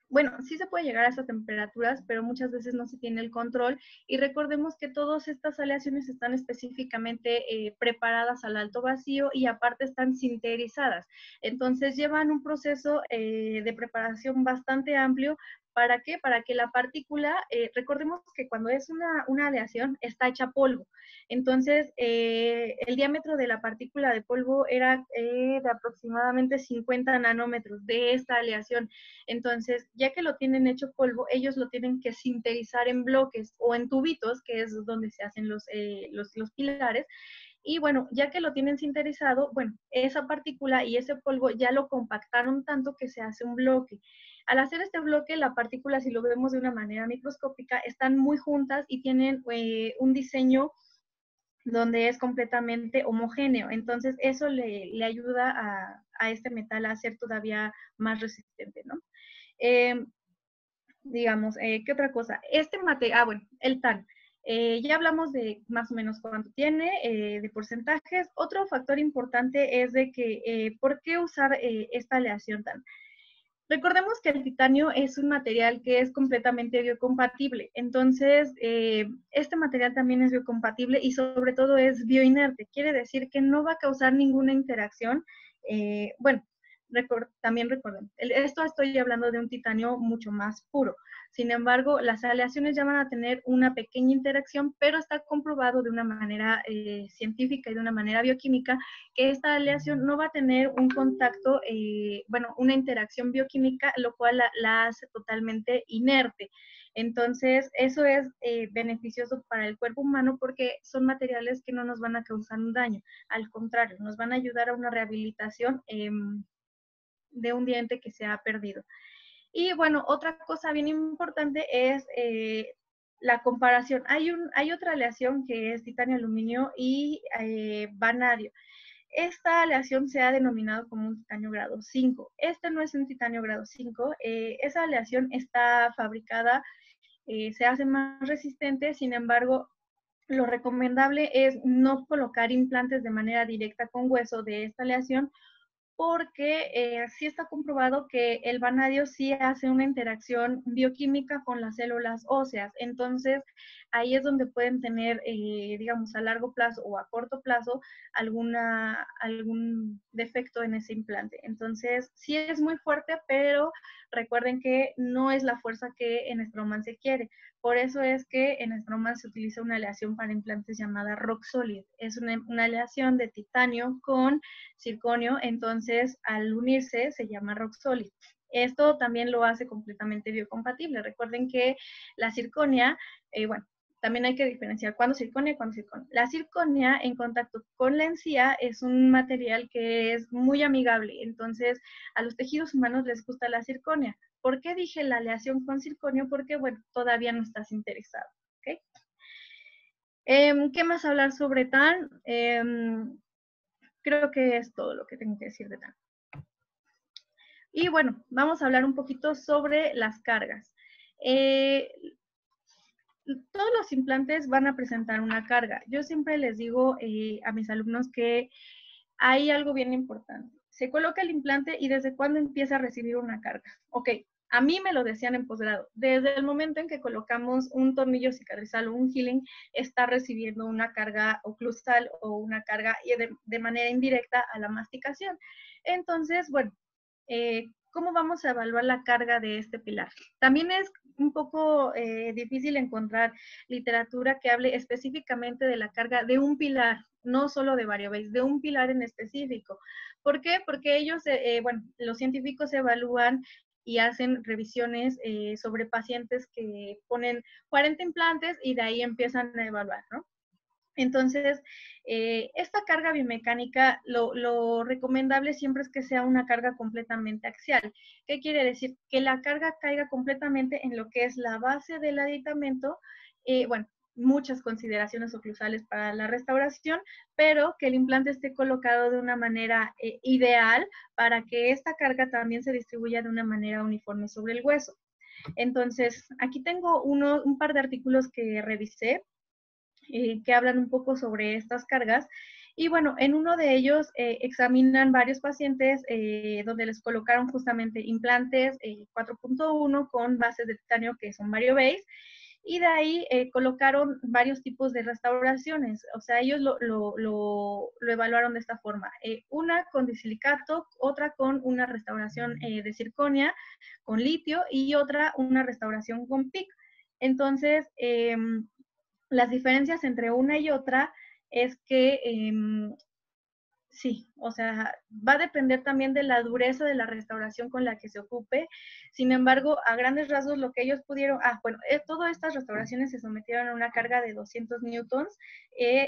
bueno, sí se puede llegar a esas temperaturas, pero muchas veces no se tiene el control. Y recordemos que todas estas aleaciones están específicamente preparadas al alto vacío y aparte están sinterizadas. Entonces llevan un proceso de preparación bastante amplio. ¿Para qué? Para que la partícula, recordemos que cuando es una aleación está hecha polvo. Entonces, el diámetro de la partícula de polvo era de aproximadamente 50 nanómetros de esta aleación. Entonces, ya que lo tienen hecho polvo, ellos lo tienen que sinterizar en bloques o en tubitos, que es donde se hacen los pilares. Y bueno, ya que lo tienen sinterizado, bueno, esa partícula y ese polvo ya lo compactaron tanto que se hace un bloque. Al hacer este bloque, la partícula, si lo vemos de una manera microscópica, están muy juntas y tienen un diseño donde es completamente homogéneo. Entonces, eso le ayuda a este metal a ser todavía más resistente, ¿no? Digamos, ¿qué otra cosa? Este material, bueno, el TAN. Ya hablamos de más o menos cuánto tiene, de porcentajes. Otro factor importante es de que, ¿por qué usar esta aleación TAN? Recordemos que el titanio es un material que es completamente biocompatible, entonces este material también es biocompatible y sobre todo es bioinerte, quiere decir que no va a causar ninguna interacción. Bueno, también recuerden, esto estoy hablando de un titanio mucho más puro. Sin embargo, las aleaciones ya van a tener una pequeña interacción, pero está comprobado de una manera científica y de una manera bioquímica que esta aleación no va a tener un contacto, bueno, una interacción bioquímica, lo cual la hace totalmente inerte. Entonces, eso es beneficioso para el cuerpo humano porque son materiales que no nos van a causar un daño. Al contrario, nos van a ayudar a una rehabilitación de un diente que se ha perdido. Y bueno, otra cosa bien importante es la comparación. Hay otra aleación que es titanio-aluminio y vanadio. Esta aleación se ha denominado como un titanio grado 5. Este no es un titanio grado 5. Esa aleación está fabricada, se hace más resistente, sin embargo, lo recomendable es no colocar implantes de manera directa con hueso de esta aleación porque sí está comprobado que el vanadio sí hace una interacción bioquímica con las células óseas. Entonces, ahí es donde pueden tener, digamos, a largo plazo o a corto plazo algún defecto en ese implante. Entonces, sí es muy fuerte, pero recuerden que no es la fuerza que en Straumann se quiere. Por eso es que en Straumann se utiliza una aleación para implantes llamada Roxolid. Es una aleación de titanio con circonio, entonces al unirse se llama Roxolid. Esto también lo hace completamente biocompatible. Recuerden que la circonia, bueno, también hay que diferenciar cuándo circonia y cuándo circonio. La circonia en contacto con la encía es un material que es muy amigable, entonces a los tejidos humanos les gusta la circonia. ¿Por qué dije la aleación con circonio? Porque, bueno, todavía no estás interesado, ¿ok? ¿Qué más hablar sobre TAN? Creo que es todo lo que tengo que decir de TAN. Y bueno, vamos a hablar un poquito sobre las cargas. Todos los implantes van a presentar una carga. Yo siempre les digo a mis alumnos que hay algo bien importante. Se coloca el implante y desde cuándo empieza a recibir una carga. Ok, a mí me lo decían en posgrado. Desde el momento en que colocamos un tornillo cicatrizal o un healing, está recibiendo una carga oclusal o una carga de manera indirecta a la masticación. Entonces, bueno, ¿cómo vamos a evaluar la carga de este pilar? También es un poco difícil encontrar literatura que hable específicamente de la carga de un pilar, no solo de variobase, de un pilar en específico. ¿Por qué? Porque ellos, bueno, los científicos evalúan y hacen revisiones sobre pacientes que ponen 40 implantes y de ahí empiezan a evaluar, ¿no? Entonces, esta carga biomecánica, lo recomendable siempre es que sea una carga completamente axial. ¿Qué quiere decir? Que la carga caiga completamente en lo que es la base del aditamento. Bueno, muchas consideraciones oclusales para la restauración, pero que el implante esté colocado de una manera ideal para que esta carga también se distribuya de una manera uniforme sobre el hueso. Entonces, aquí tengo un par de artículos que revisé que hablan un poco sobre estas cargas. Y bueno, en uno de ellos examinan varios pacientes donde les colocaron justamente implantes 4.1 con bases de titanio que son variobase. Y de ahí colocaron varios tipos de restauraciones. O sea, ellos lo evaluaron de esta forma. Una con disilicato, otra con una restauración de circonia, con litio, y otra una restauración con PIC. Entonces, las diferencias entre una y otra es que sí, o sea, va a depender también de la dureza de la restauración con la que se ocupe. Sin embargo, a grandes rasgos lo que ellos pudieron, bueno, todas estas restauraciones se sometieron a una carga de 200 newtons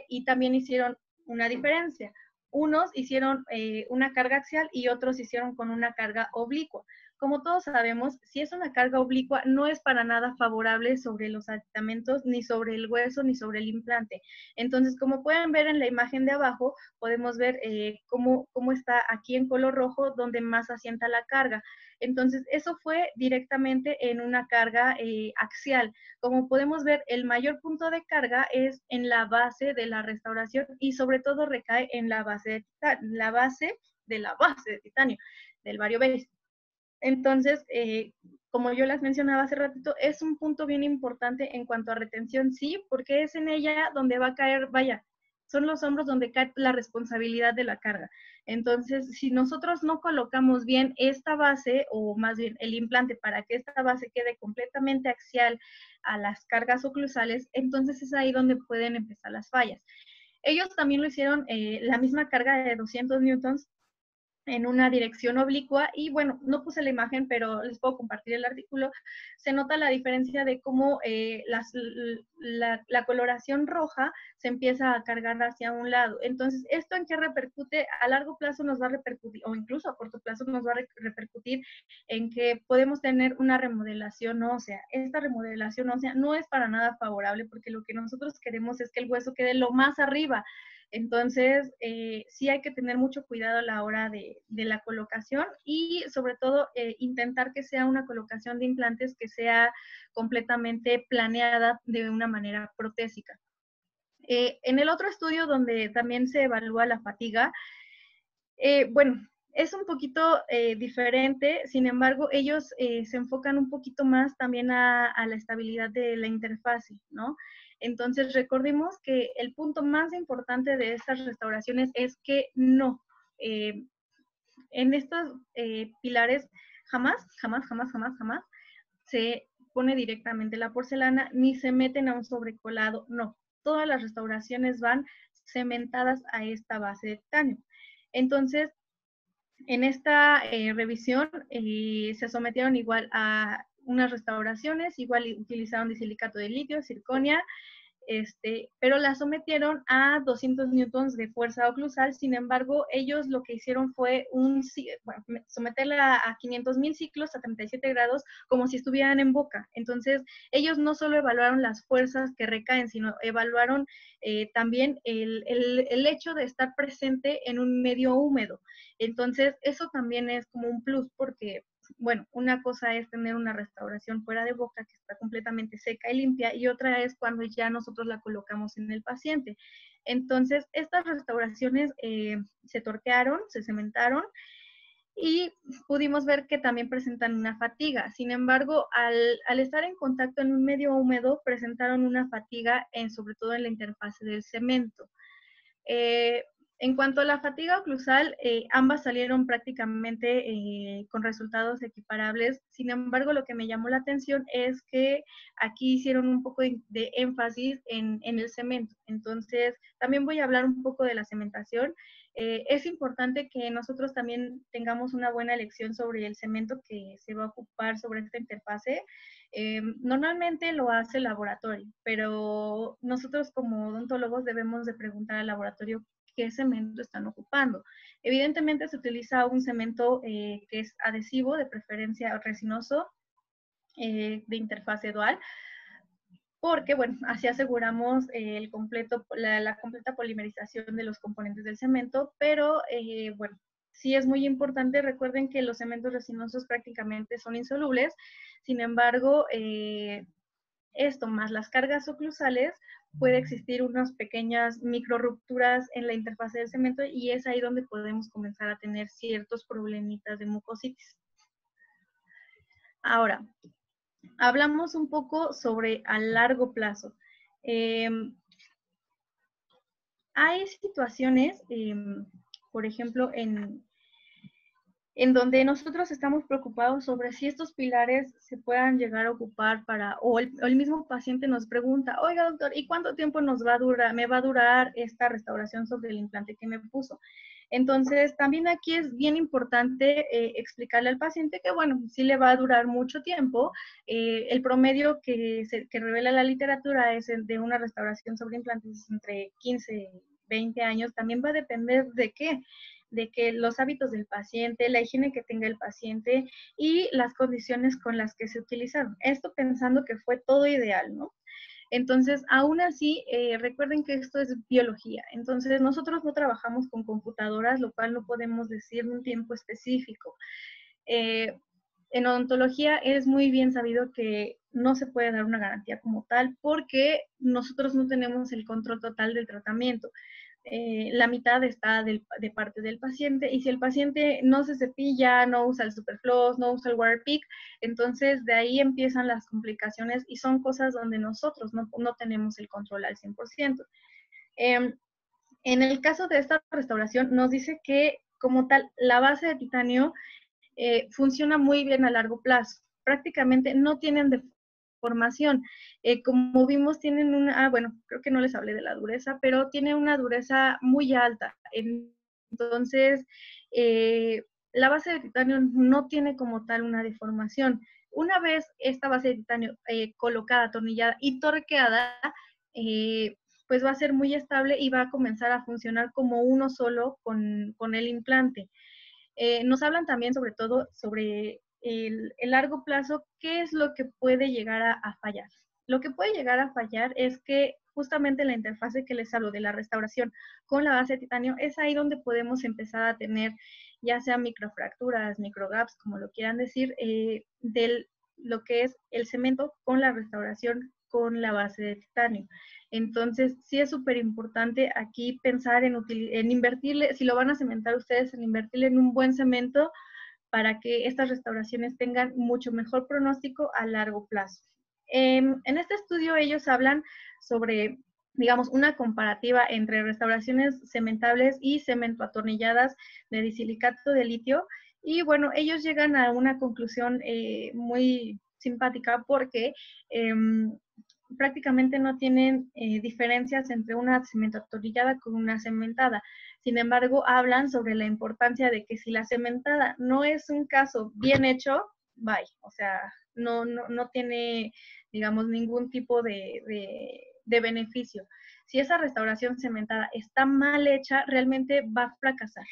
y también hicieron una diferencia. Unos hicieron una carga axial y otros hicieron con una carga oblicua. Como todos sabemos, si es una carga oblicua, no es para nada favorable sobre los aditamentos, ni sobre el hueso, ni sobre el implante. Entonces, como pueden ver en la imagen de abajo, podemos ver cómo está aquí en color rojo, donde más asienta la carga. Entonces, eso fue directamente en una carga axial. Como podemos ver, el mayor punto de carga es en la base de la restauración y sobre todo recae en la base de titanio, del variobase. Entonces, como yo las mencionaba hace ratito, es un punto bien importante en cuanto a retención, sí, porque es en ella donde va a caer, vaya, son los hombros donde cae la responsabilidad de la carga. Entonces, si nosotros no colocamos bien esta base, o más bien el implante, para que esta base quede completamente axial a las cargas oclusales, entonces es ahí donde pueden empezar las fallas. Ellos también lo hicieron la misma carga de 200 newtons en una dirección oblicua y bueno, no puse la imagen, pero les puedo compartir el artículo. Se nota la diferencia de cómo la coloración roja se empieza a cargar hacia un lado. Entonces, ¿esto en qué repercute? A largo plazo nos va a repercutir, o incluso a corto plazo nos va a repercutir en que podemos tener una remodelación ósea. Esta remodelación ósea no es para nada favorable porque lo que nosotros queremos es que el hueso quede lo más arriba. Entonces, sí hay que tener mucho cuidado a la hora de la colocación y sobre todo intentar que sea una colocación de implantes que sea completamente planeada de una manera protésica. En el otro estudio donde también se evalúa la fatiga, bueno, es un poquito diferente, sin embargo, ellos se enfocan un poquito más también a la estabilidad de la interfase, ¿no? Entonces, recordemos que el punto más importante de estas restauraciones es que no, en estos pilares jamás se pone directamente la porcelana ni se meten a un sobrecolado, no. Todas las restauraciones van cementadas a esta base de titanio. Entonces, en esta revisión se sometieron igual a unas restauraciones, igual utilizaron disilicato de litio, circonia, pero la sometieron a 200 newtons de fuerza oclusal. Sin embargo, ellos lo que hicieron fue someterla a 500,000 ciclos a 37 grados como si estuvieran en boca. Entonces, ellos no solo evaluaron las fuerzas que recaen, sino evaluaron también el hecho de estar presente en un medio húmedo. Entonces, eso también es como un plus porque, bueno, una cosa es tener una restauración fuera de boca que está completamente seca y limpia, y otra es cuando ya nosotros la colocamos en el paciente. Entonces, estas restauraciones se torquearon, se cementaron, y pudimos ver que también presentan una fatiga. Sin embargo, al estar en contacto en un medio húmedo, presentaron una fatiga sobre todo en la interfase del cemento. En cuanto a la fatiga oclusal, ambas salieron prácticamente con resultados equiparables. Sin embargo, lo que me llamó la atención es que aquí hicieron un poco de énfasis en el cemento. Entonces, también voy a hablar un poco de la cementación. Es importante que nosotros también tengamos una buena elección sobre el cemento que se va a ocupar sobre esta interfase. Normalmente lo hace el laboratorio, pero nosotros como odontólogos debemos de preguntar al laboratorio qué cemento están ocupando. Evidentemente se utiliza un cemento que es adhesivo, de preferencia resinoso, de interfase dual, porque, bueno, así aseguramos la completa polimerización de los componentes del cemento, pero, bueno, sí es muy importante. Recuerden que los cementos resinosos prácticamente son insolubles. Sin embargo, esto más las cargas oclusales, puede existir unas pequeñas micro rupturas en la interfase del cemento, y es ahí donde podemos comenzar a tener ciertos problemitas de mucositis. Ahora, hablamos un poco sobre a largo plazo. Hay situaciones, por ejemplo, en donde nosotros estamos preocupados sobre si estos pilares se puedan llegar a ocupar o el mismo paciente nos pregunta, oiga doctor, ¿y cuánto tiempo me va a durar esta restauración sobre el implante que me puso? Entonces, también aquí es bien importante explicarle al paciente que, bueno, sí le va a durar mucho tiempo. El promedio que revela la literatura es de una restauración sobre implantes entre 15 y 20 años. También va a depender de qué, de que los hábitos del paciente, la higiene que tenga el paciente y las condiciones con las que se utilizaron. Esto pensando que fue todo ideal, ¿no? Entonces, aún así, recuerden que esto es biología. Entonces, nosotros no trabajamos con computadoras, lo cual no podemos decir un tiempo específico. En odontología es muy bien sabido que no se puede dar una garantía como tal porque nosotros no tenemos el control total del tratamiento. La mitad está de parte del paciente, y si el paciente no se cepilla, no usa el Superfloss, no usa el Waterpik, entonces de ahí empiezan las complicaciones y son cosas donde nosotros no tenemos el control al 100%. En el caso de esta restauración nos dice que como tal la base de titanio funciona muy bien a largo plazo. Prácticamente no tienen deformación. Como vimos, tienen bueno, creo que no les hablé de la dureza, pero tiene una dureza muy alta. Entonces, la base de titanio no tiene como tal una deformación. Una vez esta base de titanio colocada, atornillada y torqueada, pues va a ser muy estable y va a comenzar a funcionar como uno solo con el implante. Nos hablan también sobre todo sobre el largo plazo, qué es lo que puede llegar a fallar. Lo que puede llegar a fallar es que justamente la interfase que les hablo de la restauración con la base de titanio, es ahí donde podemos empezar a tener ya sea microfracturas, microgaps, como lo quieran decir, de lo que es el cemento con la restauración con la base de titanio. Entonces, sí es súper importante aquí pensar en invertirle, si lo van a cementar ustedes, en invertirle en un buen cemento para que estas restauraciones tengan mucho mejor pronóstico a largo plazo. En este estudio ellos hablan sobre, digamos, una comparativa entre restauraciones cementables y cemento atornilladas de disilicato de litio, y bueno, ellos llegan a una conclusión muy simpática porque prácticamente no tienen diferencias entre una cemento atornillada con una cementada. Sin embargo, hablan sobre la importancia de que si la cementada no es un caso bien hecho, bye. O sea, no tiene, digamos, ningún tipo de de beneficio. Si esa restauración cementada está mal hecha, realmente va a fracasar.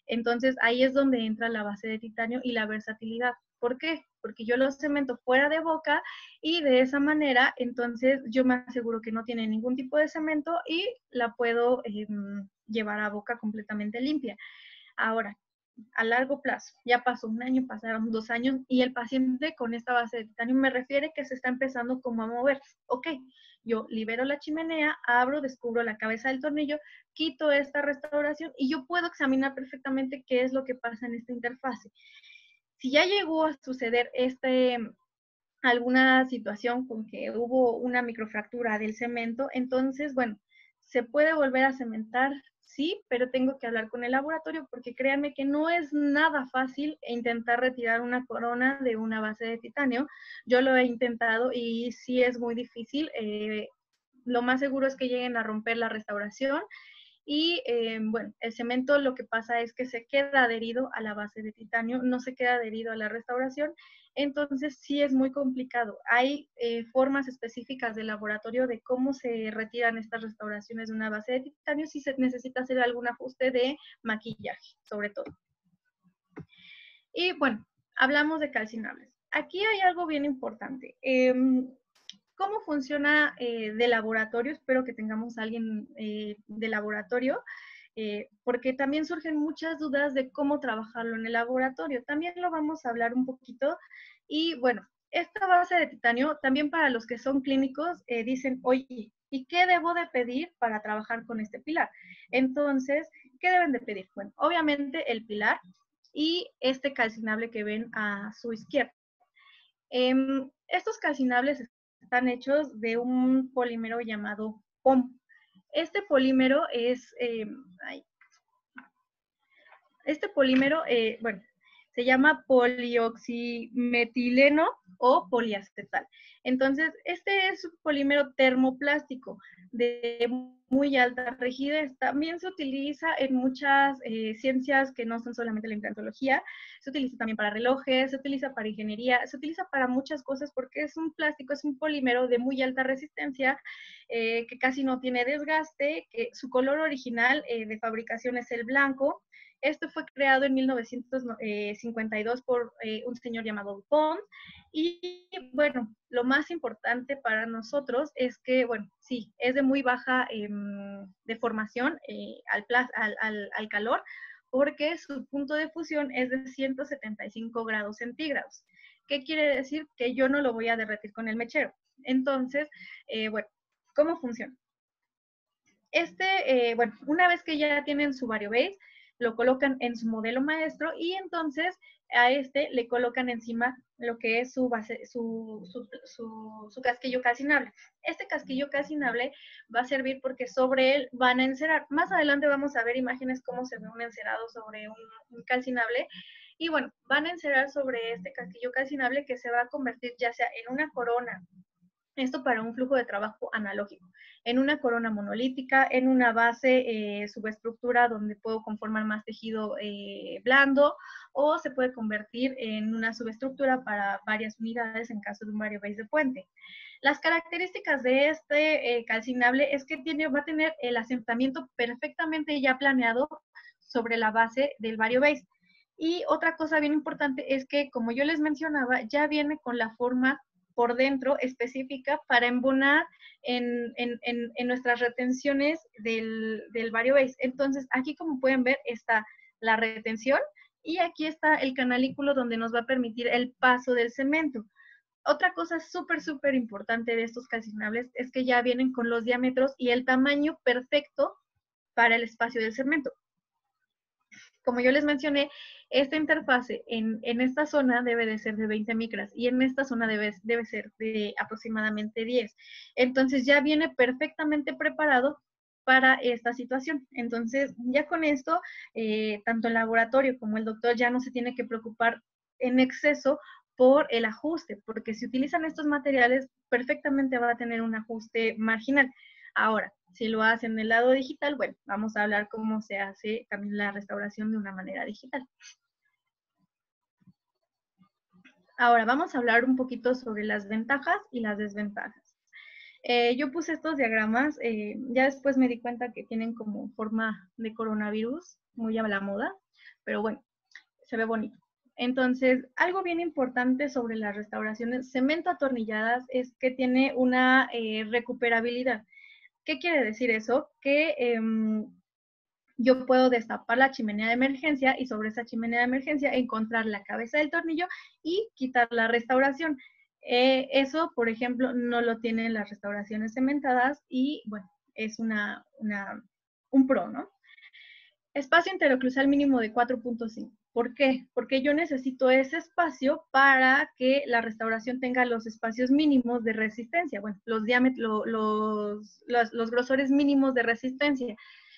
Entonces, ahí es donde entra la base de titanio y la versatilidad. ¿Por qué? Porque yo lo cemento fuera de boca y de esa manera, entonces, yo me aseguro que no tiene ningún tipo de cemento y la puedo llevar a boca completamente limpia. Ahora, a largo plazo, ya pasó un año, pasaron 2 años y el paciente con esta base de titanio me refiere que se está empezando como a mover. Ok, yo libero la chimenea, abro, descubro la cabeza del tornillo, quito esta restauración y yo puedo examinar perfectamente qué es lo que pasa en esta interfase. Si ya llegó a suceder alguna situación con que hubo una microfractura del cemento, entonces, bueno, se puede volver a cementar, sí, pero tengo que hablar con el laboratorio porque créanme que no es nada fácil intentar retirar una corona de una base de titanio. Yo lo he intentado y sí es muy difícil. Lo más seguro es que lleguen a romper la restauración y bueno, el cemento lo que pasa es que se queda adherido a la base de titanio, no se queda adherido a la restauración, entonces sí es muy complicado. Hay formas específicas de laboratorio de cómo se retiran estas restauraciones de una base de titanio si se necesita hacer algún ajuste de maquillaje, sobre todo. Y bueno, hablamos de calcinables. Aquí hay algo bien importante. ¿Cómo funciona de laboratorio? Espero que tengamos a alguien de laboratorio, porque también surgen muchas dudas de cómo trabajarlo en el laboratorio. También lo vamos a hablar un poquito. Y bueno, esta base de titanio, también para los que son clínicos, dicen, oye, ¿y qué debo de pedir para trabajar con este pilar? Entonces, ¿qué deben de pedir? Bueno, obviamente el pilar y este calcinable que ven a su izquierda. Estos calcinables están hechos de un polímero llamado POM. Este polímero es, bueno, se llama polioximetileno o poliacetal. Entonces, este es un polímero termoplástico de muy alta rigidez. También se utiliza en muchas ciencias que no son solamente la implantología. Se utiliza también para relojes, se utiliza para ingeniería, se utiliza para muchas cosas porque es un plástico, es un polímero de muy alta resistencia, que casi no tiene desgaste, que su color original de fabricación es el blanco. Esto fue creado en 1952 por un señor llamado Dupont. Y bueno, lo más importante para nosotros es que, bueno, sí, es de muy baja deformación al calor, porque su punto de fusión es de 175 grados centígrados. ¿Qué quiere decir? Que yo no lo voy a derretir con el mechero. Entonces, bueno, ¿cómo funciona? Bueno, una vez que ya tienen su variobase, lo colocan en su modelo maestro y entonces a este le colocan encima lo que es su base, su casquillo calcinable. Este casquillo calcinable va a servir porque sobre él van a encerar. Más adelante vamos a ver imágenes cómo se ve un encerado sobre un calcinable. Y bueno, van a encerar sobre este casquillo calcinable que se va a convertir ya sea en una corona. Esto para un flujo de trabajo analógico, en una corona monolítica, en una base subestructura donde puedo conformar más tejido blando, o se puede convertir en una subestructura para varias unidades en caso de un variobase de puente. Las características de este calcinable es que va a tener el asentamiento perfectamente ya planeado sobre la base del variobase. Y otra cosa bien importante es que, como yo les mencionaba, ya viene con la forma por dentro específica para embonar en nuestras retenciones del variobase. Entonces, aquí como pueden ver está la retención y aquí está el canalículo donde nos va a permitir el paso del cemento. Otra cosa súper, súper importante de estos calcinables es que ya vienen con los diámetros y el tamaño perfecto para el espacio del cemento. Como yo les mencioné, esta interfase en esta zona debe de ser de 20 micras y en esta zona debe ser de aproximadamente 10. Entonces ya viene perfectamente preparado para esta situación. Entonces ya con esto, tanto el laboratorio como el doctor ya no se tiene que preocupar en exceso por el ajuste, porque si utilizan estos materiales, perfectamente va a tener un ajuste marginal. Ahora, si lo hacen en el lado digital, bueno, vamos a hablar cómo se hace también la restauración de una manera digital. Ahora vamos a hablar un poquito sobre las ventajas y las desventajas. Yo puse estos diagramas, ya después me di cuenta que tienen como forma de coronavirus, muy a la moda, pero bueno, se ve bonito. Entonces, algo bien importante sobre las restauraciones cemento atornilladas es que tiene una recuperabilidad. ¿Qué quiere decir eso? Que yo puedo destapar la chimenea de emergencia y sobre esa chimenea de emergencia encontrar la cabeza del tornillo y quitar la restauración. Eso, por ejemplo, no lo tienen las restauraciones cementadas y, bueno, es un pro, ¿no? Espacio interoclusal mínimo de 4.5. ¿Por qué? Porque yo necesito ese espacio para que la restauración tenga los espacios mínimos de resistencia, bueno, los diámetros, los grosores mínimos de resistencia.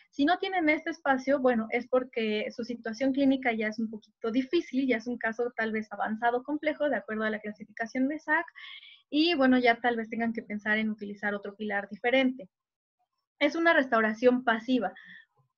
Si no tienen este espacio, bueno, es porque su situación clínica ya es un poquito difícil, ya es un caso tal vez avanzado, complejo, de acuerdo a la clasificación de SAC, y bueno, ya tal vez tengan que pensar en utilizar otro pilar diferente. Es una restauración pasiva,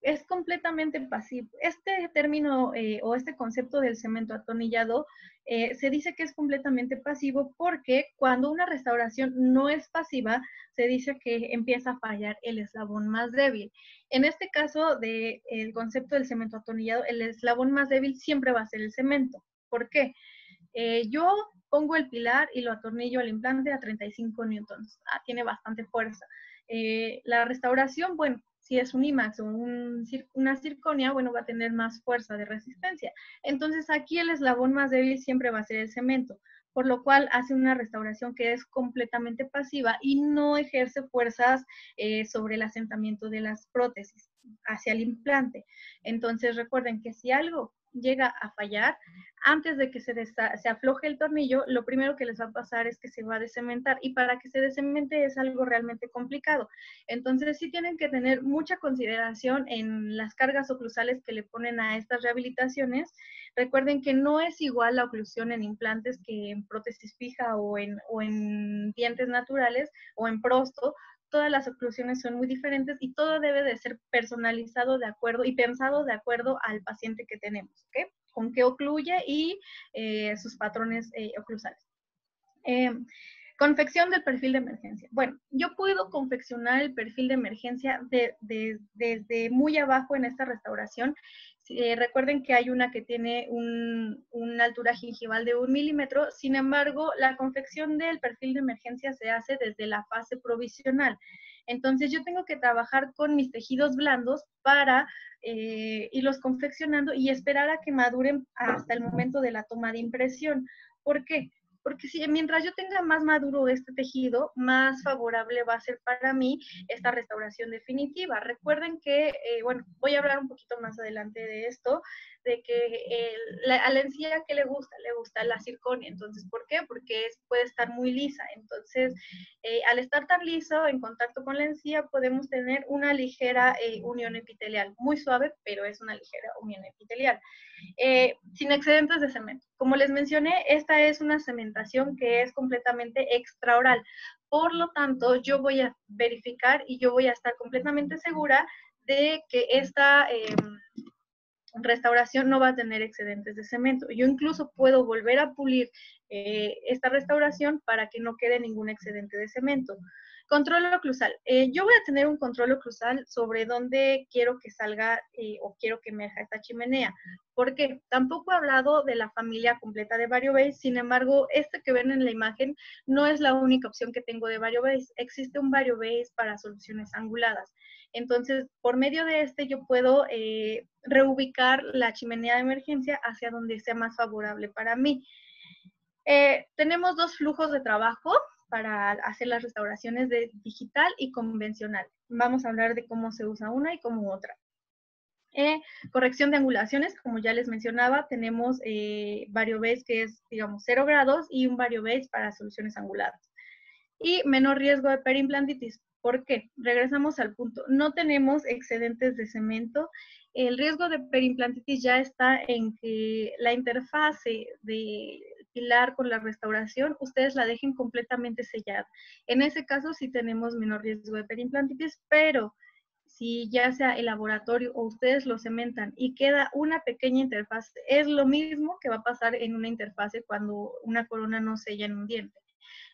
es completamente pasivo. Este término o este concepto del cemento atornillado se dice que es completamente pasivo porque cuando una restauración no es pasiva, se dice que empieza a fallar el eslabón más débil. En este caso del concepto del cemento atornillado, el eslabón más débil siempre va a ser el cemento. ¿Por qué? Yo pongo el pilar y lo atornillo al implante a 35 newtons. Tiene bastante fuerza. La restauración, bueno, si es un IMAX o una circonia, bueno, va a tener más fuerza de resistencia. Entonces aquí el eslabón más débil siempre va a ser el cemento, por lo cual hace una restauración que es completamente pasiva y no ejerce fuerzas sobre el asentamiento de las prótesis hacia el implante. Entonces recuerden que si algo llega a fallar, antes de que se afloje el tornillo, lo primero que les va a pasar es que se va a descementar y para que se descemente es algo realmente complicado. Entonces sí tienen que tener mucha consideración en las cargas oclusales que le ponen a estas rehabilitaciones. Recuerden que no es igual la oclusión en implantes que en prótesis fija o en dientes naturales o en prosto. Todas las oclusiones son muy diferentes y todo debe de ser personalizado de acuerdo y pensado de acuerdo al paciente que tenemos, ¿ok? Con qué ocluye y sus patrones oclusales. Confección del perfil de emergencia. Bueno, yo puedo confeccionar el perfil de emergencia desde muy abajo en esta restauración. Recuerden que hay una que tiene una altura gingival de 1 milímetro, sin embargo, la confección del perfil de emergencia se hace desde la fase provisional. Entonces, yo tengo que trabajar con mis tejidos blandos para irlos confeccionando y esperar a que maduren hasta el momento de la toma de impresión. ¿Por qué? Porque si, mientras yo tenga más maduro este tejido, más favorable va a ser para mí esta restauración definitiva. Recuerden que, bueno, voy a hablar un poquito más adelante de esto, de que a la encía, ¿qué le gusta? Le gusta la circonia. Entonces, ¿por qué? Porque puede estar muy lisa. Entonces, al estar tan liso, en contacto con la encía, podemos tener una ligera unión epitelial, muy suave, pero es una ligera unión epitelial. Sin excedentes de cemento. Como les mencioné, esta es una cementación que es completamente extraoral. Por lo tanto, yo voy a verificar y yo voy a estar completamente segura de que esta restauración no va a tener excedentes de cemento. Yo incluso puedo volver a pulir esta restauración para que no quede ningún excedente de cemento. Control oclusal. Yo voy a tener un control oclusal sobre dónde quiero que salga o quiero que emerja esta chimenea. Porque tampoco he hablado de la familia completa de variobase, sin embargo, este que ven en la imagen no es la única opción que tengo de variobase. Existe un variobase para soluciones anguladas. Entonces, por medio de este yo puedo reubicar la chimenea de emergencia hacia donde sea más favorable para mí. Tenemos dos flujos de trabajo para hacer las restauraciones de digital y convencional. Vamos a hablar de cómo se usa una y cómo otra. Corrección de angulaciones, como ya les mencionaba, tenemos variobase que es, digamos, 0 grados y un variobase para soluciones anguladas. Y menor riesgo de perimplantitis. ¿Por qué? Regresamos al punto. No tenemos excedentes de cemento. El riesgo de perimplantitis ya está en que la interfase de pilar con la restauración, ustedes la dejen completamente sellada. En ese caso sí tenemos menor riesgo de perimplantitis, pero si ya sea el laboratorio o ustedes lo cementan y queda una pequeña interfase, es lo mismo que va a pasar en una interfase cuando una corona no sella en un diente.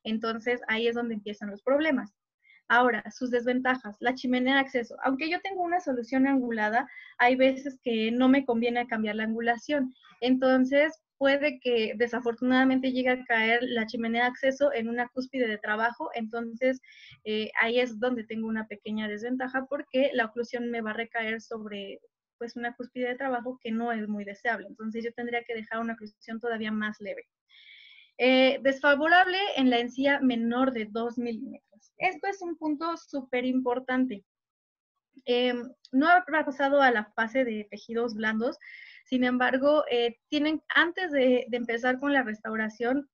Entonces, ahí es donde empiezan los problemas. Ahora, sus desventajas, la chimenea de acceso. Aunque yo tengo una solución angulada, hay veces que no me conviene cambiar la angulación. Entonces, puede que desafortunadamente llegue a caer la chimenea de acceso en una cúspide de trabajo. Entonces, ahí es donde tengo una pequeña desventaja porque la oclusión me va a recaer sobre pues una cúspide de trabajo que no es muy deseable. Entonces, yo tendría que dejar una oclusión todavía más leve. Desfavorable en la encía menor de 2 milímetros. Esto es un punto súper importante. No ha pasado a la fase de tejidos blandos, sin embargo, antes de empezar con la restauración,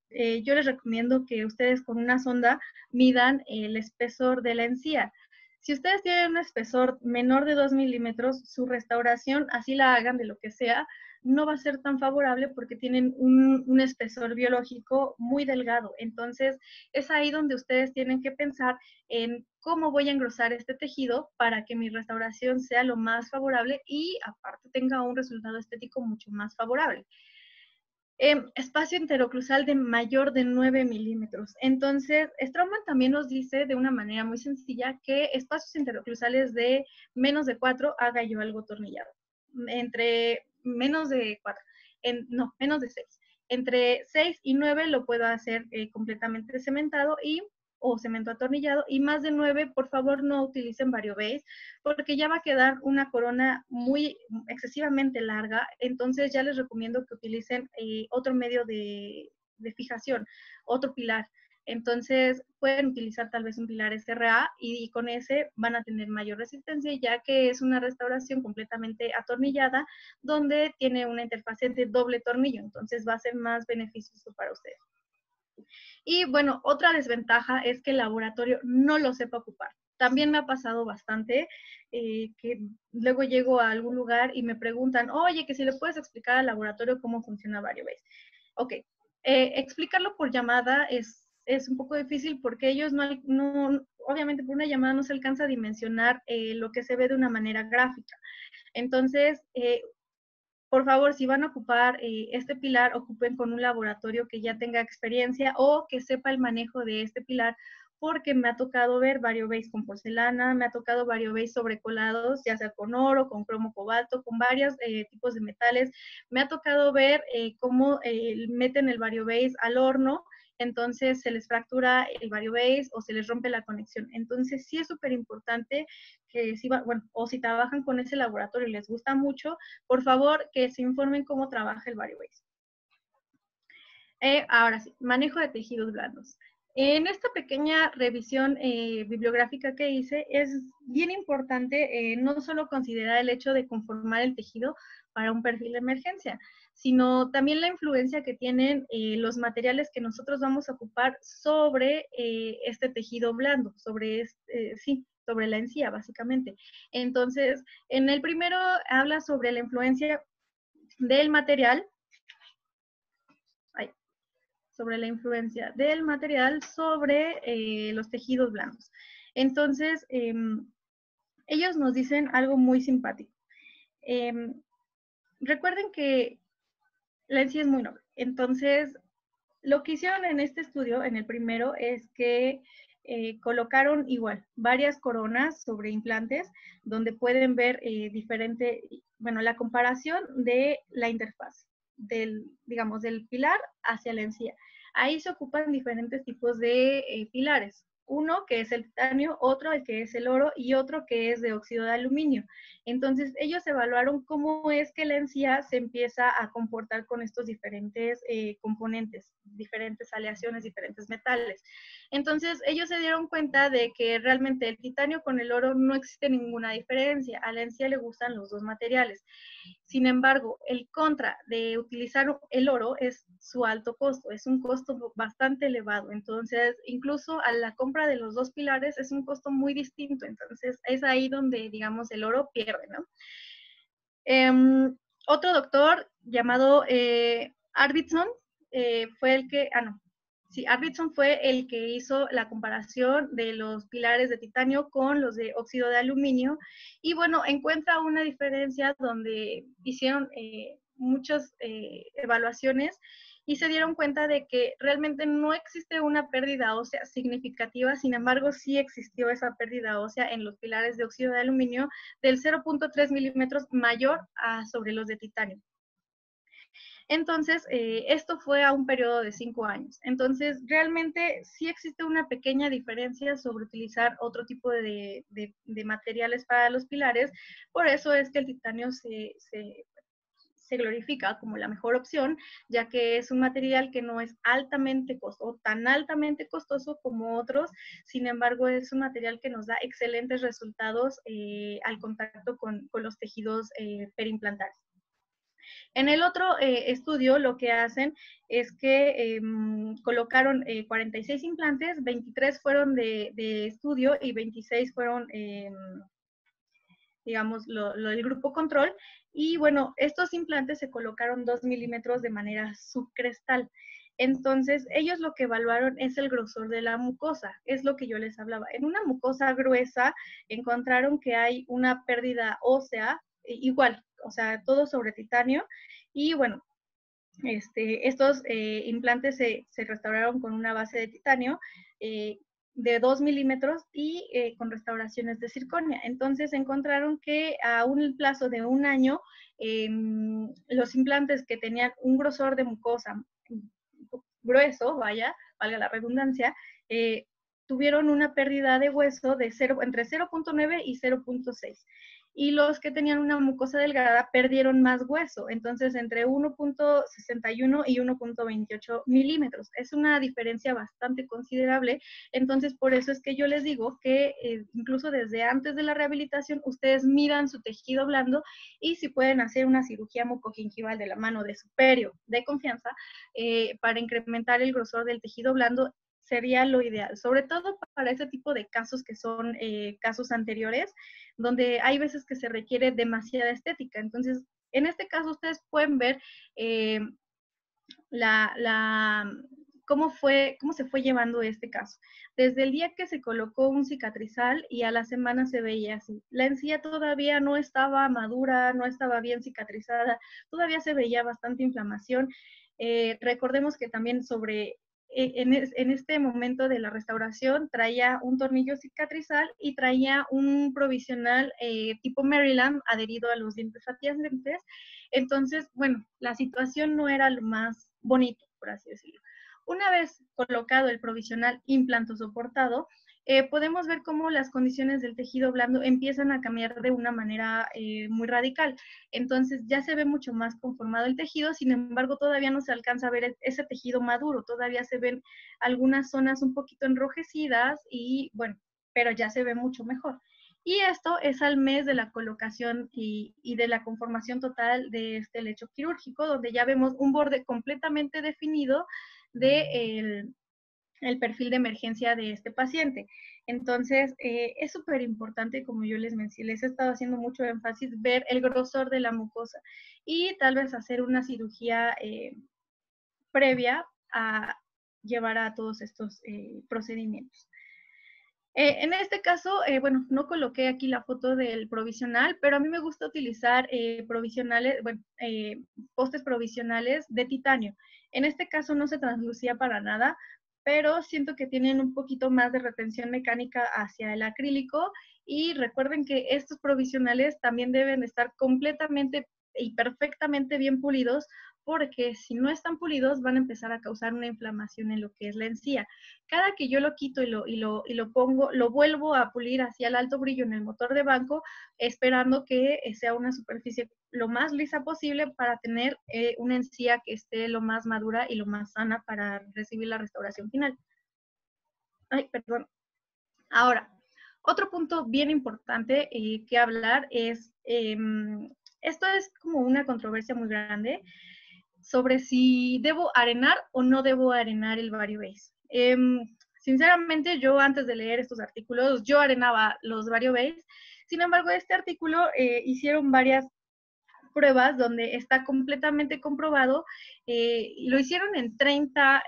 yo les recomiendo que ustedes con una sonda midan el espesor de la encía. Si ustedes tienen un espesor menor de 2 milímetros, su restauración, así la hagan de lo que sea, no va a ser tan favorable porque tienen un espesor biológico muy delgado. Entonces, es ahí donde ustedes tienen que pensar en cómo voy a engrosar este tejido para que mi restauración sea lo más favorable y aparte tenga un resultado estético mucho más favorable. Espacio interoclusal de mayor de 9 milímetros. Entonces, Straumann también nos dice de una manera muy sencilla que espacios interoclusales de menos de 4 haga yo algo tornillado. Entre menos de 4, no, menos de 6. Entre 6 y 9 lo puedo hacer completamente cementado o cemento atornillado, y más de 9, por favor, no utilicen variobase, porque ya va a quedar una corona muy excesivamente larga. Entonces ya les recomiendo que utilicen otro medio de fijación, otro pilar. Entonces pueden utilizar tal vez un pilar SRA y con ese van a tener mayor resistencia, ya que es una restauración completamente atornillada donde tiene una interfase de doble tornillo. Entonces va a ser más beneficioso para ustedes. Y bueno, otra desventaja es que el laboratorio no lo sepa ocupar. También me ha pasado bastante que luego llego a algún lugar y me preguntan, oye, que si le puedes explicar al laboratorio cómo funciona variobase. Ok, explicarlo por llamada es un poco difícil porque ellos obviamente por una llamada no se alcanza a dimensionar lo que se ve de una manera gráfica. Entonces, por favor, si van a ocupar este pilar, ocupen con un laboratorio que ya tenga experiencia o que sepa el manejo de este pilar, porque me ha tocado ver variobase con porcelana, me ha tocado variobase sobrecolados, ya sea con oro, con cromo cobalto, con varios tipos de metales. Me ha tocado ver cómo meten el variobase al horno, entonces se les fractura el variobase o se les rompe la conexión. Entonces sí es súper importante que o si trabajan con ese laboratorio y les gusta mucho, por favor que se informen cómo trabaja el variobase. Ahora sí, manejo de tejidos blandos. En esta pequeña revisión bibliográfica que hice, es bien importante no solo considerar el hecho de conformar el tejido para un perfil de emergencia, sino también la influencia que tienen los materiales que nosotros vamos a ocupar sobre este tejido blando, sobre la encía, básicamente. Entonces, en el primero habla sobre la influencia del material, sobre los tejidos blandos. Entonces, ellos nos dicen algo muy simpático. Recuerden que la encía es muy noble. Entonces, lo que hicieron en este estudio, en el primero, es que colocaron igual varias coronas sobre implantes donde pueden ver la comparación de la interfaz digamos, del pilar hacia la encía. Ahí se ocupan diferentes tipos de pilares. Uno que es el titanio, otro el que es el oro y otro que es de óxido de aluminio. Entonces, ellos evaluaron cómo es que la encía se empieza a comportar con estos diferentes componentes, diferentes aleaciones, diferentes metales. Entonces, ellos se dieron cuenta de que realmente el titanio con el oro no existe ninguna diferencia. A la encía le gustan los dos materiales. Sin embargo, el contra de utilizar el oro es su alto costo, es un costo bastante elevado. Entonces, incluso a la compra de los dos pilares es un costo muy distinto. Entonces, es ahí donde, digamos, el oro pierde, ¿no? Otro doctor llamado Arvidsson fue el que, Arvidsson fue el que hizo la comparación de los pilares de titanio con los de óxido de aluminio y bueno, encuentra una diferencia donde hicieron muchas evaluaciones y se dieron cuenta de que realmente no existe una pérdida ósea significativa, sin embargo, sí existió esa pérdida ósea en los pilares de óxido de aluminio del 0.3 milímetros mayor sobre los de titanio. Entonces, esto fue a un periodo de 5 años. Entonces, realmente sí existe una pequeña diferencia sobre utilizar otro tipo de materiales para los pilares. Por eso es que el titanio se glorifica como la mejor opción, ya que es un material que no es altamente costoso, tan altamente costoso como otros. Sin embargo, es un material que nos da excelentes resultados al contacto con los tejidos periimplantales. En el otro estudio lo que hacen es que colocaron 46 implantes, 23 fueron de estudio y 26 fueron, digamos, el grupo control. Y bueno, estos implantes se colocaron 2 milímetros de manera subcrestal. Entonces, ellos lo que evaluaron es el grosor de la mucosa, es lo que yo les hablaba. En una mucosa gruesa encontraron que hay una pérdida ósea, igual, o sea, todo sobre titanio. Y bueno, estos implantes se restauraron con una base de titanio de 2 milímetros y con restauraciones de circonia. Entonces encontraron que a un plazo de un año, los implantes que tenían un grosor de mucosa grueso, valga la redundancia, tuvieron una pérdida de hueso de entre 0.9 y 0.6. Y los que tenían una mucosa delgada perdieron más hueso, entonces entre 1.61 y 1.28 milímetros. Es una diferencia bastante considerable, entonces por eso es que yo les digo que incluso desde antes de la rehabilitación, ustedes midan su tejido blando y si pueden hacer una cirugía mucogingival de la mano de su perio de confianza para incrementar el grosor del tejido blando, sería lo ideal, sobre todo para ese tipo de casos que son casos anteriores, donde hay veces que se requiere demasiada estética. Entonces, en este caso ustedes pueden ver cómo se fue llevando este caso. Desde el día que se colocó un cicatrizal y a la semana se veía así. La encía todavía no estaba madura, no estaba bien cicatrizada, todavía se veía bastante inflamación. Recordemos que también en este momento de la restauración traía un tornillo cicatrizal y traía un provisional tipo Maryland adherido a los dientes adyacentes. Entonces, bueno, la situación no era lo más bonito, por así decirlo. Una vez colocado el provisional implanto soportado, podemos ver cómo las condiciones del tejido blando empiezan a cambiar de una manera muy radical. Entonces ya se ve mucho más conformado el tejido, sin embargo todavía no se alcanza a ver ese tejido maduro, todavía se ven algunas zonas un poquito enrojecidas y bueno, pero ya se ve mucho mejor. Y esto es al mes de la colocación y de la conformación total de este lecho quirúrgico, donde ya vemos un borde completamente definido del el perfil de emergencia de este paciente. Entonces, es súper importante, como yo les mencioné, les he estado haciendo mucho énfasis, ver el grosor de la mucosa y tal vez hacer una cirugía previa a llevar a todos estos procedimientos. En este caso, bueno, no coloqué aquí la foto del provisional, pero a mí me gusta utilizar provisionales, bueno, postes provisionales de titanio. En este caso no se translucía para nada, pero siento que tienen un poquito más de retención mecánica hacia el acrílico y recuerden que estos provisionales también deben estar completamente y perfectamente bien pulidos porque si no están pulidos van a empezar a causar una inflamación en lo que es la encía. Cada que yo lo quito y lo pongo, lo vuelvo a pulir hacia el alto brillo en el motor de banco, esperando que sea una superficie lo más lisa posible para tener una encía que esté lo más madura y lo más sana para recibir la restauración final. Ay, perdón. Ahora, otro punto bien importante que hablar es, esto es como una controversia muy grande sobre si debo arenar o no debo arenar el variobase. Sinceramente, yo antes de leer estos artículos, yo arenaba los variobase. Sin embargo, este artículo hicieron varias pruebas donde está completamente comprobado, y lo hicieron en 30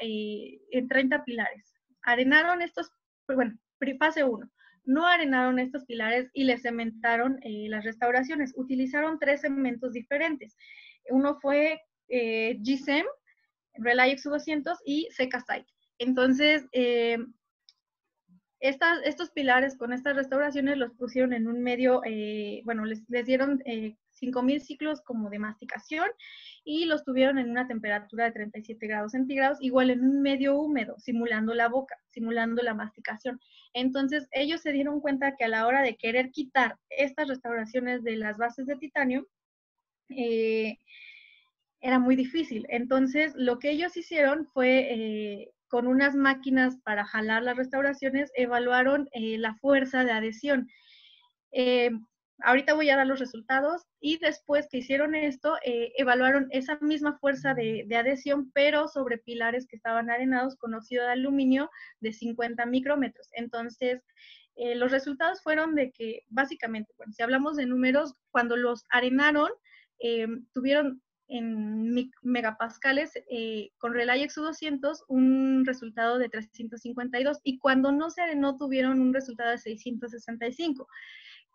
pilares. Arenaron estos, bueno, fase 1, no arenaron estos pilares y le cementaron las restauraciones. Utilizaron 3 cementos diferentes. Uno fue GSEM, Reliax U200 y Secasite. Entonces, estos pilares con estas restauraciones los pusieron en un medio, bueno, les dieron 5,000 ciclos como de masticación y los tuvieron en una temperatura de 37 grados centígrados, igual en un medio húmedo, simulando la boca, simulando la masticación. Entonces, ellos se dieron cuenta que a la hora de querer quitar estas restauraciones de las bases de titanio, era muy difícil. Entonces, lo que ellos hicieron fue, con unas máquinas para jalar las restauraciones, evaluaron la fuerza de adhesión. Ahorita voy a dar los resultados y después que hicieron esto, evaluaron esa misma fuerza de adhesión, pero sobre pilares que estaban arenados con óxido de aluminio de 50 micrómetros. Entonces, los resultados fueron de que básicamente, bueno, si hablamos de números, cuando los arenaron, tuvieron en megapascales con Reliax U200 un resultado de 352 y cuando no se arenó tuvieron un resultado de 665.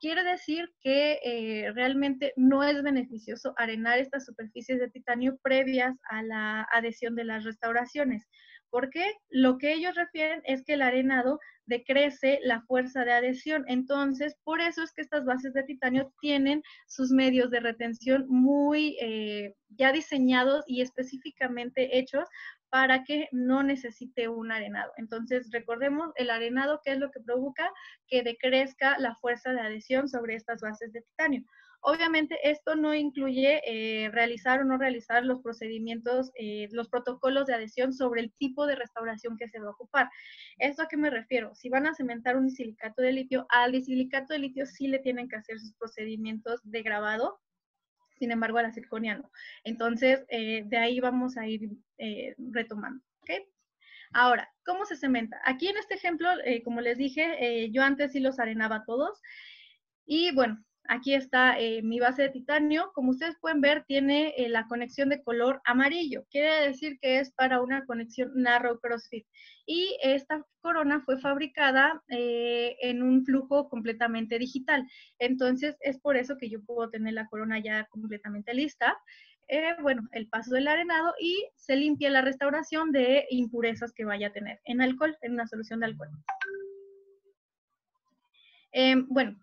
Quiere decir que realmente no es beneficioso arenar estas superficies de titanio previas a la adhesión de las restauraciones. ¿Por qué? Lo que ellos refieren es que el arenado decrece la fuerza de adhesión. Entonces, por eso es que estas bases de titanio tienen sus medios de retención muy ya diseñados y específicamente hechos para que no necesite un arenado. Entonces, recordemos, el arenado, ¿qué es lo que provoca? Que decrezca la fuerza de adhesión sobre estas bases de titanio. Obviamente, esto no incluye realizar o no realizar los procedimientos, los protocolos de adhesión sobre el tipo de restauración que se va a ocupar. ¿Esto a qué me refiero? Si van a cementar un disilicato de litio, al disilicato de litio sí le tienen que hacer sus procedimientos de grabado, sin embargo a la circonia no. Entonces, de ahí vamos a ir retomando. ¿Okay? Ahora, ¿cómo se cementa? Aquí en este ejemplo, como les dije, yo antes sí los arenaba todos. Y bueno, aquí está mi base de titanio. Como ustedes pueden ver, tiene la conexión de color amarillo. Quiere decir que es para una conexión narrow crossfit. Y esta corona fue fabricada en un flujo completamente digital. Entonces, es por eso que yo puedo tener la corona ya completamente lista. Bueno, el paso del arenado y se limpia la restauración de impurezas que vaya a tener en alcohol, en una solución de alcohol. Bueno,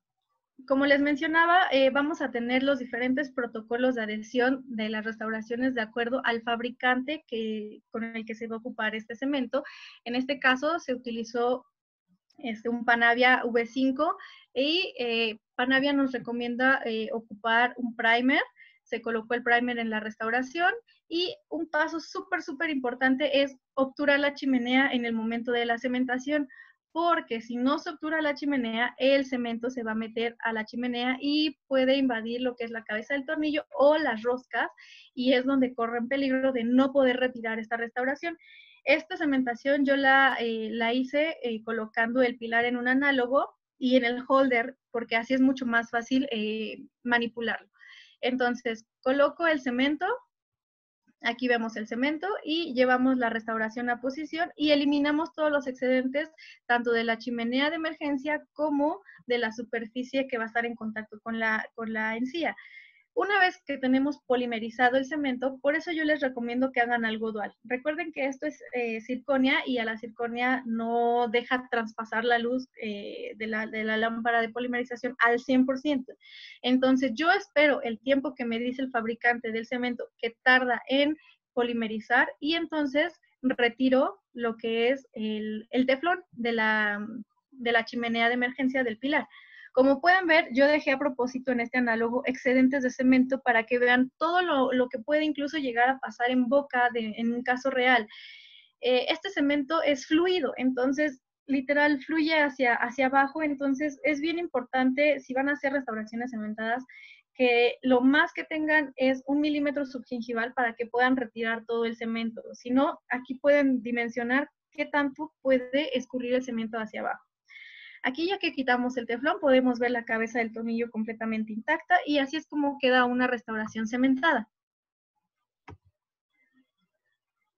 como les mencionaba, vamos a tener los diferentes protocolos de adhesión de las restauraciones de acuerdo al fabricante con el que se va a ocupar este cemento. En este caso se utilizó un Panavia V5 y Panavia nos recomienda ocupar un primer. Se colocó el primer en la restauración y un paso súper importante es obturar la chimenea en el momento de la cementación, porque si no se obtura la chimenea, el cemento se va a meter a la chimenea y puede invadir lo que es la cabeza del tornillo o las roscas y es donde corre en peligro de no poder retirar esta restauración. Esta cementación yo la hice colocando el pilar en un análogo y en el holder, porque así es mucho más fácil manipularlo. Entonces, coloco el cemento, aquí vemos el cemento y llevamos la restauración a posición y eliminamos todos los excedentes, tanto de la chimenea de emergencia como de la superficie que va a estar en contacto con la encía. Una vez que tenemos polimerizado el cemento, por eso yo les recomiendo que hagan algo dual. Recuerden que esto es circonia y a la circonia no deja traspasar la luz de la lámpara de polimerización al 100%. Entonces yo espero el tiempo que me dice el fabricante del cemento que tarda en polimerizar y entonces retiro lo que es el teflón de la chimenea de emergencia del pilar. Como pueden ver, yo dejé a propósito en este análogo excedentes de cemento para que vean todo lo que puede incluso llegar a pasar en boca en un caso real. Este cemento es fluido, entonces literal fluye hacia abajo, entonces es bien importante si van a hacer restauraciones cementadas que lo más que tengan es 1 milímetro subgingival para que puedan retirar todo el cemento. Si no, aquí pueden dimensionar qué tanto puede escurrir el cemento hacia abajo. Aquí ya que quitamos el teflón podemos ver la cabeza del tornillo completamente intacta y así es como queda una restauración cementada.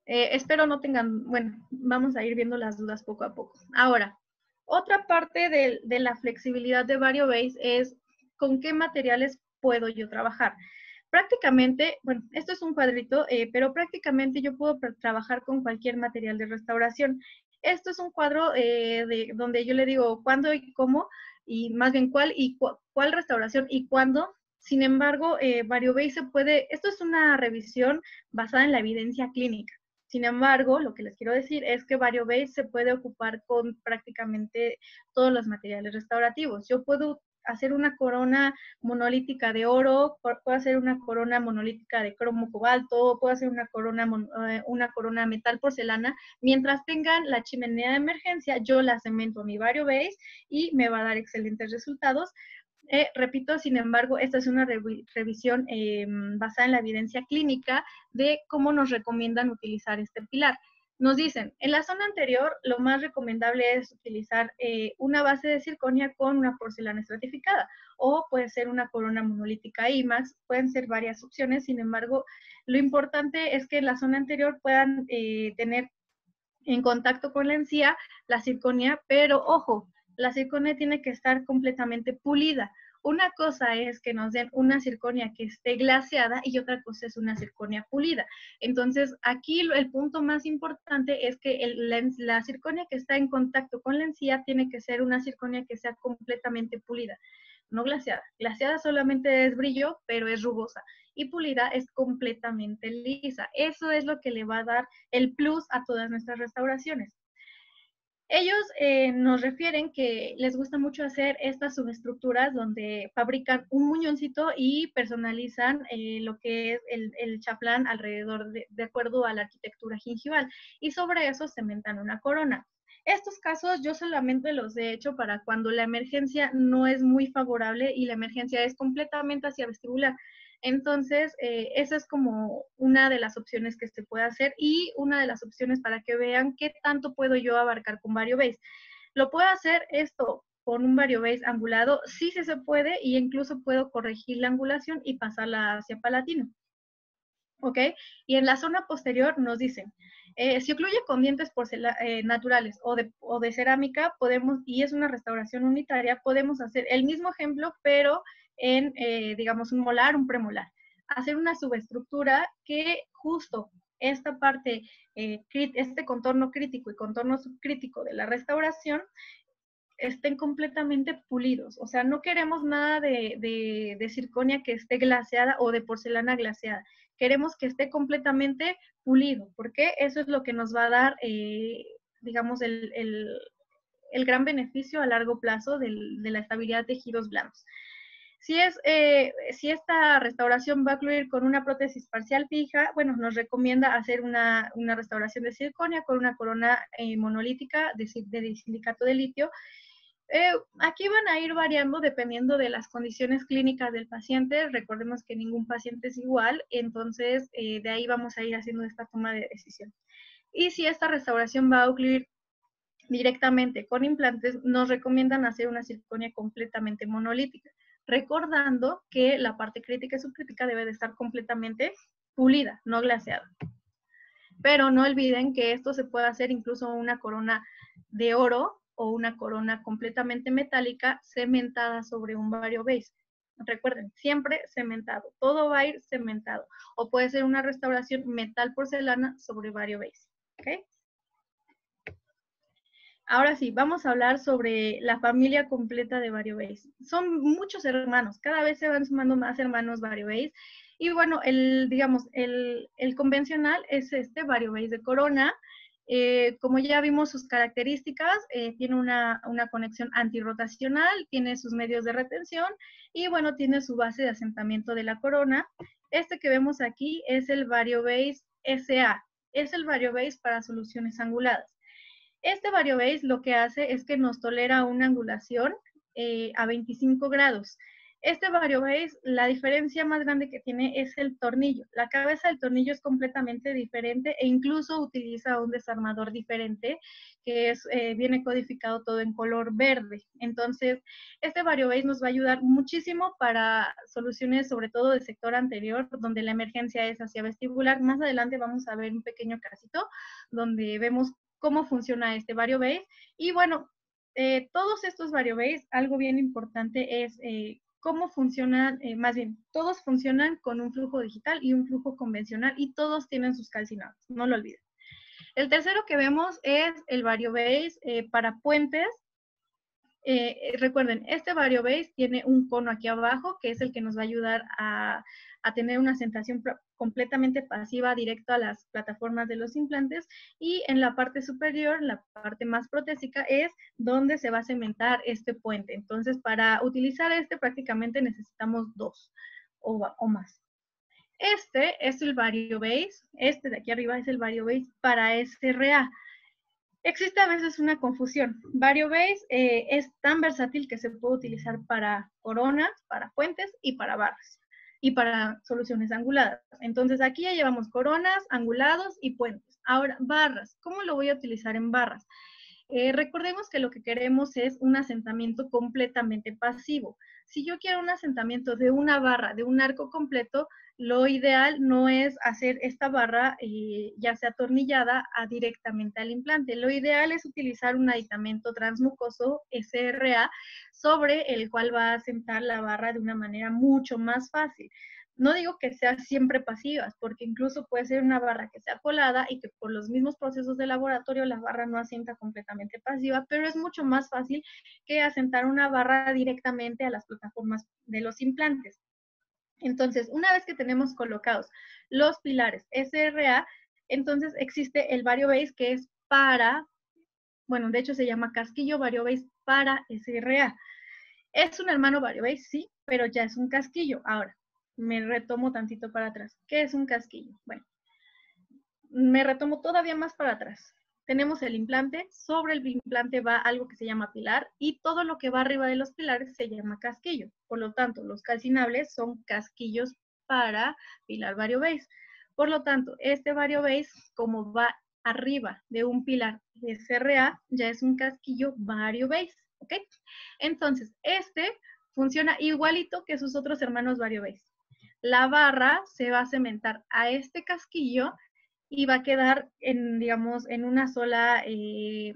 Espero no tengan, bueno, vamos a ir viendo las dudas poco a poco. Ahora, otra parte de la flexibilidad de VarioBase es con qué materiales puedo yo trabajar. Prácticamente, bueno, esto es un cuadrito, pero prácticamente yo puedo trabajar con cualquier material de restauración. Esto es un cuadro donde yo le digo cuándo y cómo, y más bien cuál y cuál restauración y cuándo. Sin embargo, VarioBase se puede, esto es una revisión basada en la evidencia clínica. Sin embargo, lo que les quiero decir es que VarioBase se puede ocupar con prácticamente todos los materiales restaurativos. Yo puedo hacer una corona monolítica de oro, puedo hacer una corona monolítica de cromo cobalto, puedo hacer una corona metal porcelana. Mientras tengan la chimenea de emergencia, yo la cemento a mi VarioBase y me va a dar excelentes resultados. Repito, sin embargo, esta es una revisión basada en la evidencia clínica de cómo nos recomiendan utilizar este pilar. Nos dicen, en la zona anterior, lo más recomendable es utilizar una base de circonia con una porcelana estratificada, o puede ser una corona monolítica IMAX, pueden ser varias opciones. Sin embargo, lo importante es que en la zona anterior puedan tener en contacto con la encía la circonia, pero ojo, la circonia tiene que estar completamente pulida. Una cosa es que nos den una circonia que esté glaseada y otra cosa es una circonia pulida. Entonces, aquí el punto más importante es que la circonia que está en contacto con la encía tiene que ser una circonia que sea completamente pulida, no glaseada. Glaseada solamente es brillo, pero es rugosa. Y pulida es completamente lisa. Eso es lo que le va a dar el plus a todas nuestras restauraciones. Ellos nos refieren que les gusta mucho hacer estas subestructuras donde fabrican un muñoncito y personalizan lo que es el chaflán alrededor de acuerdo a la arquitectura gingival, y sobre eso cementan una corona. Estos casos yo solamente los he hecho para cuando la emergencia no es muy favorable y la emergencia es completamente hacia vestibular. Entonces, esa es como una de las opciones que se puede hacer y una de las opciones para que vean qué tanto puedo yo abarcar con VarioBase. ¿Lo puedo hacer esto con un VarioBase angulado? Sí, sí se puede, y incluso puedo corregir la angulación y pasarla hacia palatino. ¿Ok? Y en la zona posterior nos dicen, si ocluye con dientes naturales o de cerámica, podemos, y es una restauración unitaria, podemos hacer el mismo ejemplo, pero en, digamos, un molar, un premolar. Hacer una subestructura que justo esta parte, este contorno crítico y contorno subcrítico de la restauración estén completamente pulidos. O sea, no queremos nada de circonia que esté glaseada o de porcelana glaseada. Queremos que esté completamente pulido, porque eso es lo que nos va a dar, digamos, el gran beneficio a largo plazo de la estabilidad de tejidos blandos. Si esta restauración va a incluir con una prótesis parcial fija, bueno, nos recomienda hacer una restauración de circonia con una corona monolítica de silicato de litio. Aquí van a ir variando dependiendo de las condiciones clínicas del paciente. Recordemos que ningún paciente es igual, entonces de ahí vamos a ir haciendo esta toma de decisión. Y si esta restauración va a ocurrir directamente con implantes, nos recomiendan hacer una circonia completamente monolítica, recordando que la parte crítica y subcrítica debe de estar completamente pulida, no glaseada. Pero no olviden que esto se puede hacer incluso una corona de oro o una corona completamente metálica cementada sobre un VarioBase. Recuerden, siempre cementado, todo va a ir cementado. O puede ser una restauración metal porcelana sobre VarioBase. ¿Ok? Ahora sí, vamos a hablar sobre la familia completa de VarioBase. Son muchos hermanos, cada vez se van sumando más hermanos VarioBase. Y bueno, digamos, el convencional es este VarioBase de Corona. Como ya vimos sus características, tiene una conexión antirrotacional, tiene sus medios de retención y bueno, tiene su base de asentamiento de la corona. Este que vemos aquí es el VarioBase SA, es el VarioBase para soluciones anguladas. Este VarioBase lo que hace es que nos tolera una angulación a 25 grados. Este VarioBase, la diferencia más grande que tiene es el tornillo. La cabeza del tornillo es completamente diferente e incluso utiliza un desarmador diferente que viene codificado todo en color verde. Entonces, este VarioBase nos va a ayudar muchísimo para soluciones, sobre todo del sector anterior, donde la emergencia es hacia vestibular. Más adelante vamos a ver un pequeño casito donde vemos cómo funciona este VarioBase. Y bueno, todos estos VarioBase, algo bien importante es cómo funcionan, más bien, todos funcionan con un flujo digital y un flujo convencional y todos tienen sus calcinados, no lo olviden. El tercero que vemos es el variobase para puentes. Recuerden, este variobase tiene un cono aquí abajo, que es el que nos va a ayudar a tener una sensación completamente pasiva directo a las plataformas de los implantes, y en la parte superior, la parte más protésica, es donde se va a cementar este puente. Entonces, para utilizar este prácticamente necesitamos dos o más. Este es el variobase, este de aquí arriba es el variobase para SRA. Existe a veces una confusión. variobase es tan versátil que se puede utilizar para coronas, para puentes y para barras y para soluciones anguladas. Entonces aquí ya llevamos coronas, angulados y puentes. Ahora, barras. ¿Cómo lo voy a utilizar en barras? Recordemos que lo que queremos es un asentamiento completamente pasivo. Si yo quiero un asentamiento de una barra, de un arco completo, lo ideal no es hacer esta barra ya sea atornillada directamente al implante. Lo ideal es utilizar un aditamento transmucoso SRA sobre el cual va a asentar la barra de una manera mucho más fácil. No digo que sean siempre pasivas, porque incluso puede ser una barra que sea colada y que por los mismos procesos de laboratorio la barra no asienta completamente pasiva, pero es mucho más fácil que asentar una barra directamente a las plataformas de los implantes. Entonces, una vez que tenemos colocados los pilares SRA, entonces existe el variobase que es para, bueno, de hecho se llama casquillo variobase para SRA. Es un hermano variobase, sí, pero ya es un casquillo. Ahora, me retomo tantito para atrás. ¿Qué es un casquillo? Bueno, me retomo todavía más para atrás. Tenemos el implante, sobre el implante va algo que se llama pilar y todo lo que va arriba de los pilares se llama casquillo. Por lo tanto, los calcinables son casquillos para pilar variobase. Por lo tanto, este variobase, como va arriba de un pilar SRA, ya es un casquillo variobase, ¿ok? Entonces, este funciona igualito que sus otros hermanos variobase. La barra se va a cementar a este casquillo y va a quedar en, digamos, en una sola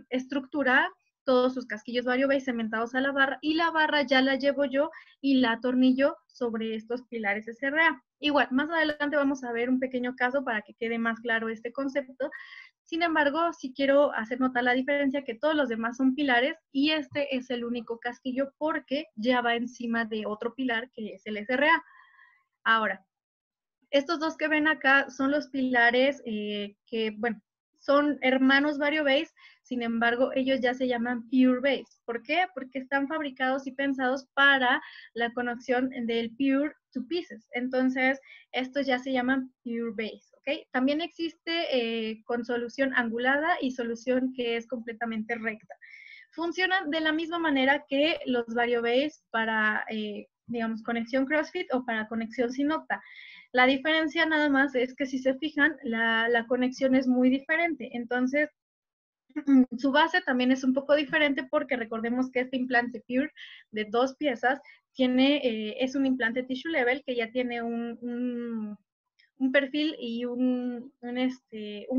estructura, todos sus casquillos variobase cementados a la barra, y la barra ya la llevo yo y la atornillo sobre estos pilares SRA. Igual, más adelante vamos a ver un pequeño caso para que quede más claro este concepto. Sin embargo, sí quiero hacer notar la diferencia que todos los demás son pilares y este es el único casquillo porque ya va encima de otro pilar que es el SRA. Ahora, estos dos que ven acá son los pilares que, bueno, son hermanos variobase, sin embargo, ellos ya se llaman pure base. ¿Por qué? Porque están fabricados y pensados para la conexión del pure to pieces. Entonces, estos ya se llaman pure base, ¿ok? También existe con solución angulada y solución que es completamente recta. Funcionan de la misma manera que los variobase para, digamos, conexión CrossFit o para conexión sin octa. La diferencia nada más es que si se fijan, la conexión es muy diferente. Entonces, su base también es un poco diferente porque recordemos que este implante Pure de 2 piezas es un implante tissue level que ya tiene un perfil y un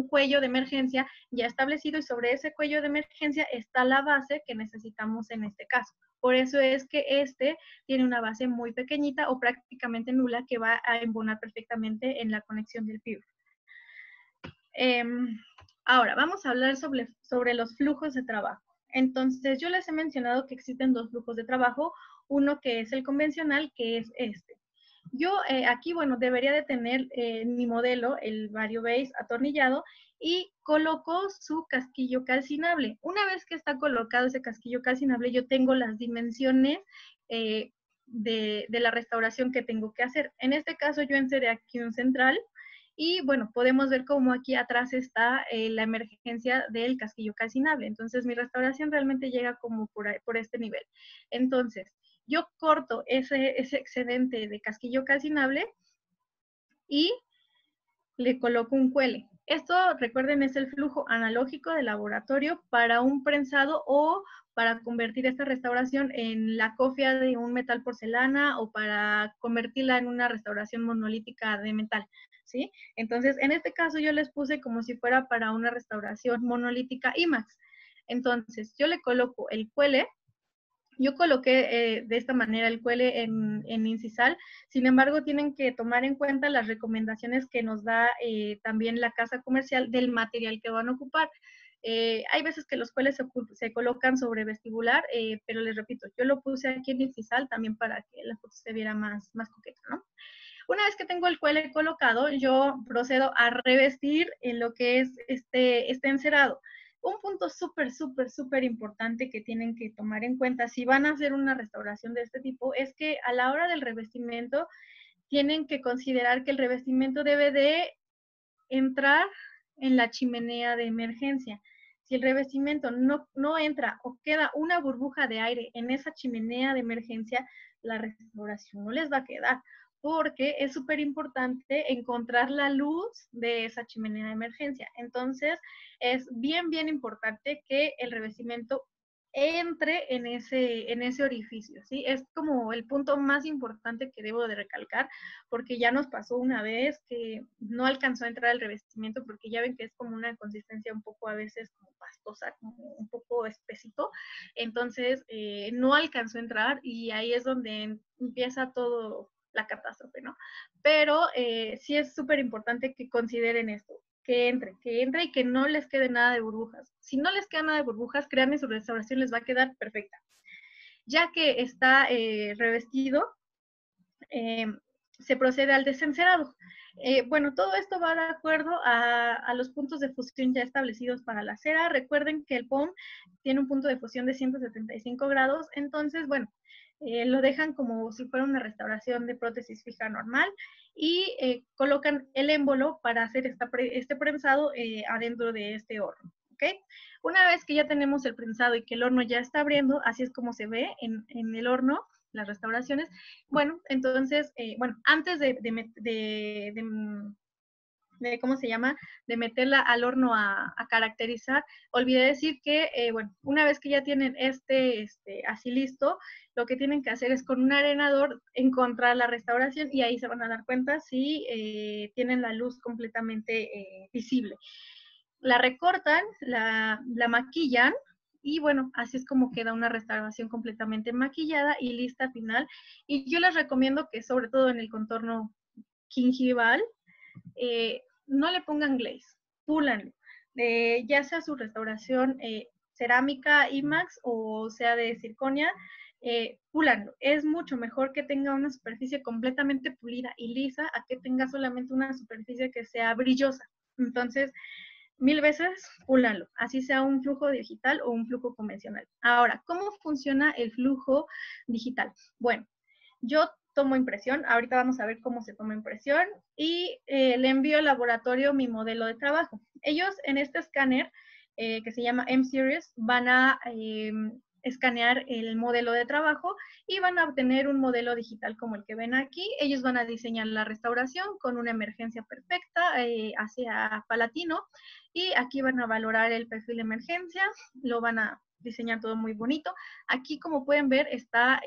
cuello de emergencia ya establecido, y sobre ese cuello de emergencia está la base que necesitamos en este caso. Por eso es que este tiene una base muy pequeñita o prácticamente nula que va a embonar perfectamente en la conexión del Pure. Ahora, vamos a hablar sobre los flujos de trabajo. Entonces, yo les he mencionado que existen dos flujos de trabajo, uno que es el convencional, que es este. Yo aquí, bueno, debería de tener mi modelo, el variobase atornillado, y coloco su casquillo calcinable. Una vez que está colocado ese casquillo calcinable, yo tengo las dimensiones de la restauración que tengo que hacer. En este caso, yo encerré aquí un central, y bueno, podemos ver cómo aquí atrás está la emergencia del casquillo calcinable. Entonces, mi restauración realmente llega como por este nivel. Entonces, yo corto ese excedente de casquillo calcinable y le coloco un cuele. Esto, recuerden, es el flujo analógico de laboratorio para un prensado o para convertir esta restauración en la cofia de un metal porcelana o para convertirla en una restauración monolítica de metal, ¿sí? Entonces, en este caso yo les puse como si fuera para una restauración monolítica IMAX. Entonces, yo le coloco el cuele Yo coloqué de esta manera el cuele en Incisal, sin embargo tienen que tomar en cuenta las recomendaciones que nos da también la casa comercial del material que van a ocupar. Hay veces que los cueles se colocan sobre vestibular, pero les repito, yo lo puse aquí en Incisal también para que la foto se viera más coqueta, ¿no? Una vez que tengo el cuele colocado, yo procedo a revestir en lo que es este encerado. Un punto súper importante que tienen que tomar en cuenta si van a hacer una restauración de este tipo es que a la hora del revestimiento tienen que considerar que el revestimiento debe de entrar en la chimenea de emergencia. Si el revestimiento no entra o queda una burbuja de aire en esa chimenea de emergencia, la restauración no les va a quedar, porque es súper importante encontrar la luz de esa chimenea de emergencia. Entonces, es bien importante que el revestimiento entre en ese orificio, ¿sí? Es como el punto más importante que debo de recalcar, porque ya nos pasó una vez que no alcanzó a entrar el revestimiento, porque ya ven que es como una consistencia un poco a veces como pastosa, como un poco espesito, entonces no alcanzó a entrar y ahí es donde empieza todo la catástrofe, ¿no? Pero sí es súper importante que consideren esto, que entre y que no les quede nada de burbujas. Si no les queda nada de burbujas, créanme, su restauración les va a quedar perfecta. Ya que está revestido, se procede al desencerado. Bueno, todo esto va de acuerdo a los puntos de fusión ya establecidos para la cera. Recuerden que el POM tiene un punto de fusión de 175 grados, entonces, bueno, lo dejan como si fuera una restauración de prótesis fija normal y colocan el émbolo para hacer este prensado adentro de este horno. ¿Okay? Una vez que ya tenemos el prensado y que el horno ya está abriendo, así es como se ve en el horno, las restauraciones. Bueno, entonces, bueno, antes de ¿cómo se llama? De meterla al horno a caracterizar, olvidé decir que, bueno, una vez que ya tienen así listo, lo que tienen que hacer es con un arenador encontrar la restauración y ahí se van a dar cuenta si tienen la luz completamente visible. La recortan, la maquillan y bueno, así es como queda una restauración completamente maquillada y lista final. Y yo les recomiendo que sobre todo en el contorno gingival, no le pongan glaze, púlanlo. Ya sea su restauración cerámica IMAX o sea de circonia, púlanlo. Es mucho mejor que tenga una superficie completamente pulida y lisa a que tenga solamente una superficie que sea brillosa. Entonces, 1000 veces púlalo, así sea un flujo digital o un flujo convencional. Ahora, ¿cómo funciona el flujo digital? Bueno, yo tomo impresión, ahorita vamos a ver cómo se toma impresión y le envío al laboratorio mi modelo de trabajo. Ellos en este escáner que se llama M-Series van a escanear el modelo de trabajo y van a obtener un modelo digital como el que ven aquí. Ellos van a diseñar la restauración con una emergencia perfecta hacia palatino y aquí van a valorar el perfil de emergencia, lo van a diseñar todo muy bonito. Aquí, como pueden ver, está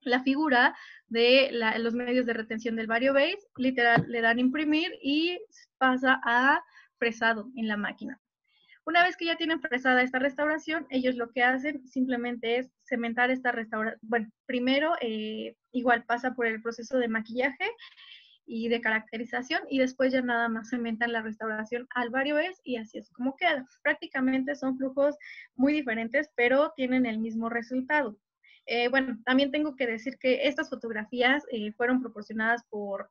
la figura de los medios de retención del variobase, literal, le dan imprimir y pasa a fresado en la máquina. Una vez que ya tienen fresada esta restauración, ellos lo que hacen simplemente es cementar esta restauración. Bueno, primero igual pasa por el proceso de maquillaje y de caracterización y después ya nada más cementan la restauración al variobase y así es como queda. Prácticamente son flujos muy diferentes, pero tienen el mismo resultado. Bueno, también tengo que decir que estas fotografías fueron proporcionadas por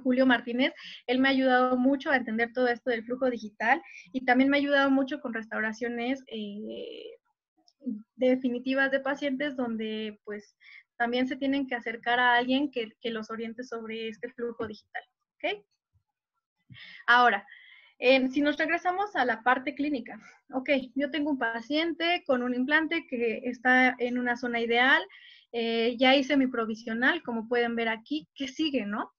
Julio Martínez. Él me ha ayudado mucho a entender todo esto del flujo digital y también me ha ayudado mucho con restauraciones definitivas de pacientes donde pues también se tienen que acercar a alguien que los oriente sobre este flujo digital. ¿Ok? Ahora, si nos regresamos a la parte clínica, ok, yo tengo un paciente con un implante que está en una zona ideal, ya hice mi provisional, como pueden ver aquí, ¿qué sigue, no?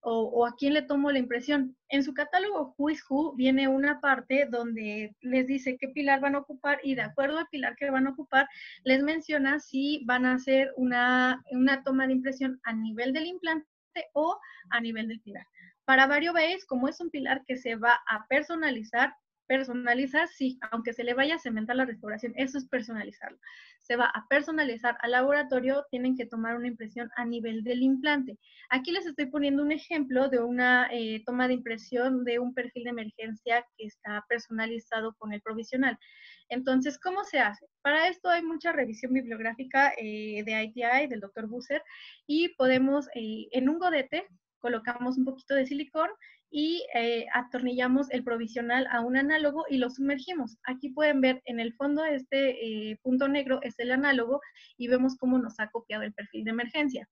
O a quién le tomo la impresión. En su catálogo Who is Who viene una parte donde les dice qué pilar van a ocupar y de acuerdo al pilar que van a ocupar, les menciona si van a hacer una toma de impresión a nivel del implante o a nivel del pilar. Para variobase, como es un pilar que se va a personalizar, Personalizar, sí, aunque se le vaya a cementar la restauración, eso es personalizarlo. Se va a personalizar al laboratorio, tienen que tomar una impresión a nivel del implante. Aquí les estoy poniendo un ejemplo de una toma de impresión de un perfil de emergencia que está personalizado con el provisional. Entonces, ¿cómo se hace? Para esto hay mucha revisión bibliográfica de ITI, del doctor Busser, y podemos, en un godete, colocamos un poquito de silicón y atornillamos el provisional a un análogo y lo sumergimos. Aquí pueden ver en el fondo este punto negro es el análogo y vemos cómo nos ha copiado el perfil de emergencia.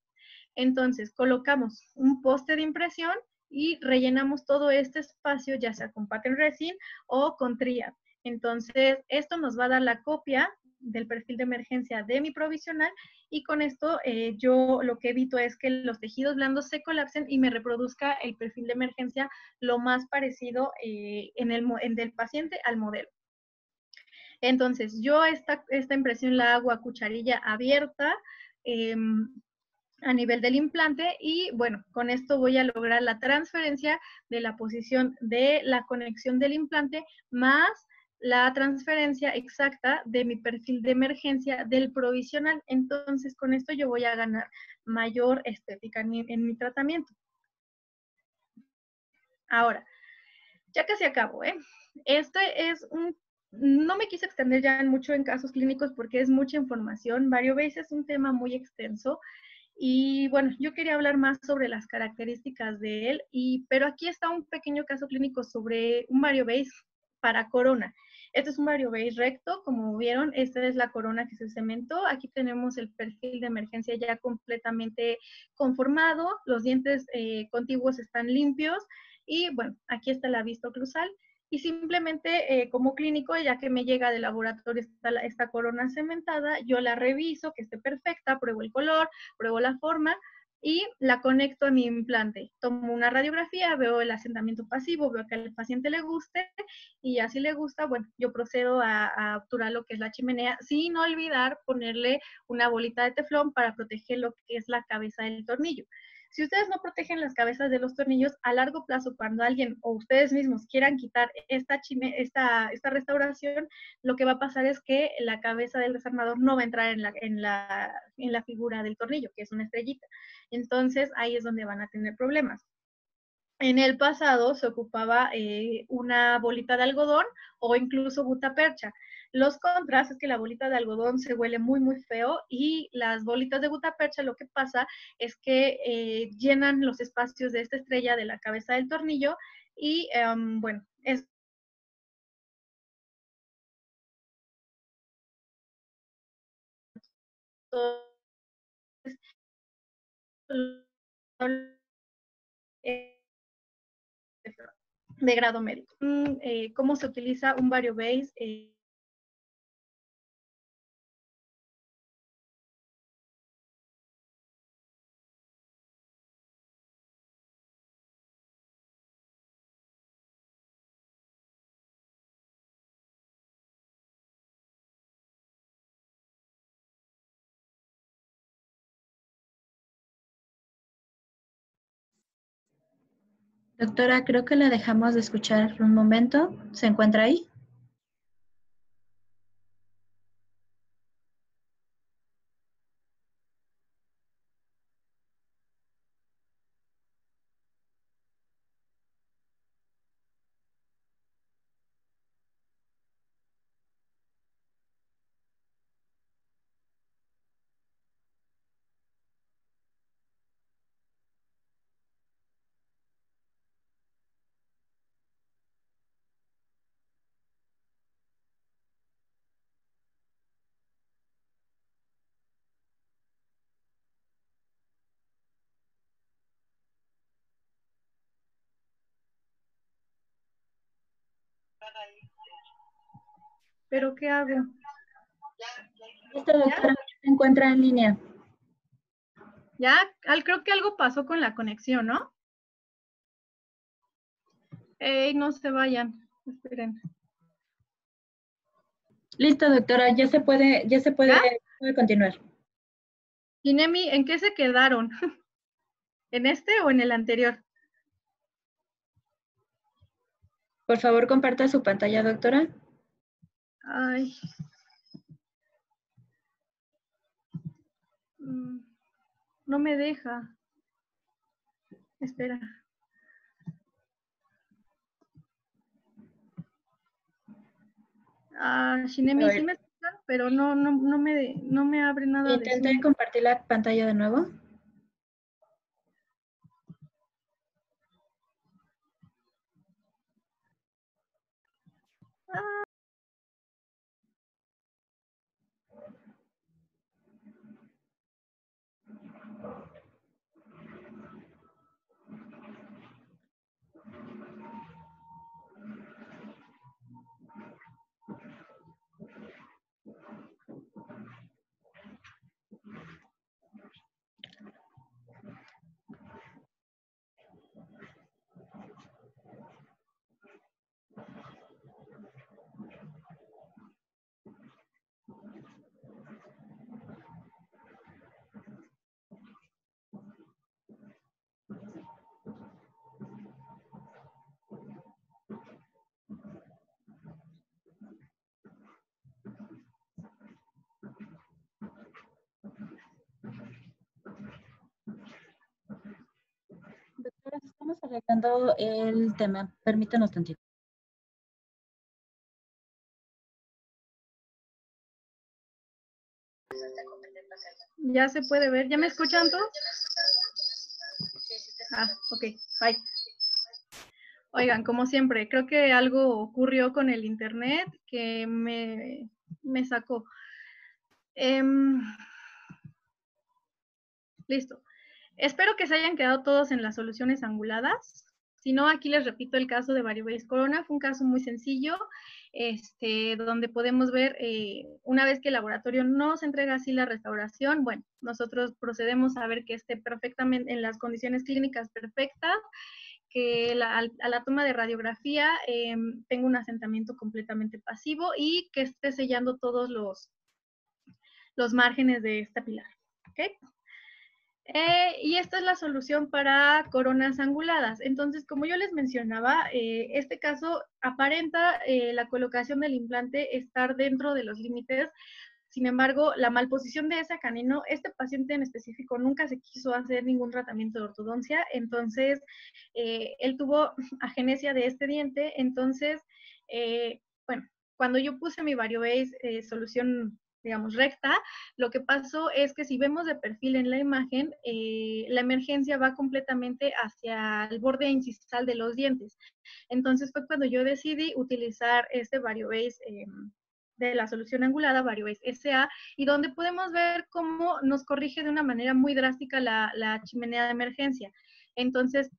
Entonces, colocamos un poste de impresión y rellenamos todo este espacio, ya sea con pattern resin o con tría. Entonces, esto nos va a dar la copia del perfil de emergencia de mi provisional y con esto yo lo que evito es que los tejidos blandos se colapsen y me reproduzca el perfil de emergencia lo más parecido del paciente al modelo. Entonces, yo esta impresión la hago a cucharilla abierta, a nivel del implante y bueno, con esto voy a lograr la transferencia de la posición de la conexión del implante más la transferencia exacta de mi perfil de emergencia del provisional. Entonces, con esto yo voy a ganar mayor estética en mi tratamiento. Ahora, ya casi acabo, ¿eh? Este es no me quise extender ya mucho en casos clínicos porque es mucha información. VarioBase es un tema muy extenso. Y bueno, yo quería hablar más sobre las características de él, pero aquí está un pequeño caso clínico sobre un VarioBase para corona. Este es un VarioBase recto, como vieron, esta es la corona que se cementó. Aquí tenemos el perfil de emergencia ya completamente conformado, los dientes contiguos están limpios y bueno, aquí está la vista oclusal. Y simplemente como clínico, ya que me llega del laboratorio esta corona cementada, yo la reviso, que esté perfecta, pruebo el color, pruebo la forma y la conecto a mi implante. Tomo una radiografía, veo el asentamiento pasivo, veo que al paciente le guste y así le gusta, bueno, yo procedo a obturar lo que es la chimenea sin olvidar ponerle una bolita de teflón para proteger lo que es la cabeza del tornillo. Si ustedes no protegen las cabezas de los tornillos, a largo plazo, cuando alguien o ustedes mismos quieran quitar esta restauración, lo que va a pasar es que la cabeza del desarmador no va a entrar en la figura del tornillo, que es una estrellita. Entonces, ahí es donde van a tener problemas. En el pasado se ocupaba una bolita de algodón o incluso gutapercha. Los contras es que la bolita de algodón se huele muy, muy feo y las bolitas de gutapercha lo que pasa es que llenan los espacios de esta estrella de la cabeza del tornillo y bueno, es de grado médico. ¿Cómo se utiliza un VarioBase? Doctora, creo que la dejamos de escuchar un momento. ¿Se encuentra ahí? ¿Pero qué hago? Listo, ¿Ya? doctora, se encuentra en línea. ¿Ya? Creo que algo pasó con la conexión, ¿no? No se vayan. Esperen. Listo, doctora, ¿Ya? puede continuar. Y Nemi, ¿en qué se quedaron? ¿En este o en el anterior? Por favor, comparta su pantalla, doctora. Ay. No me deja. Espera. Shinemi, sí me escuchan, pero no me abre nada de Intente Zoom. compartir la pantalla de nuevo. Doctora, estamos arreglando el tema. Permítanos tantito. Ya se puede ver. ¿Ya me escuchan todos? Ok. Bye. Oigan, como siempre, creo que algo ocurrió con el internet que me sacó. Listo. Espero que se hayan quedado todos en las soluciones anguladas. Si no, aquí les repito el caso de Variobase Corona. Fue un caso muy sencillo, donde podemos ver, una vez que el laboratorio nos entrega así la restauración, bueno, nosotros procedemos a ver que esté perfectamente en las condiciones clínicas perfectas, que a la toma de radiografía tenga un asentamiento completamente pasivo y que esté sellando todos los márgenes de esta pilar. ¿Okay? Y esta es la solución para coronas anguladas. Entonces, como yo les mencionaba, este caso aparenta la colocación del implante estar dentro de los límites. Sin embargo, la malposición de ese canino, este paciente en específico nunca se quiso hacer ningún tratamiento de ortodoncia, entonces él tuvo agenesia de este diente. Entonces, bueno, cuando yo puse mi Variobase solución, digamos, recta, lo que pasó es que si vemos de perfil en la imagen, la emergencia va completamente hacia el borde incisal de los dientes. Entonces fue cuando yo decidí utilizar este Variobase de la solución angulada, Variobase SA, y donde podemos ver cómo nos corrige de una manera muy drástica la chimenea de emergencia. Entonces,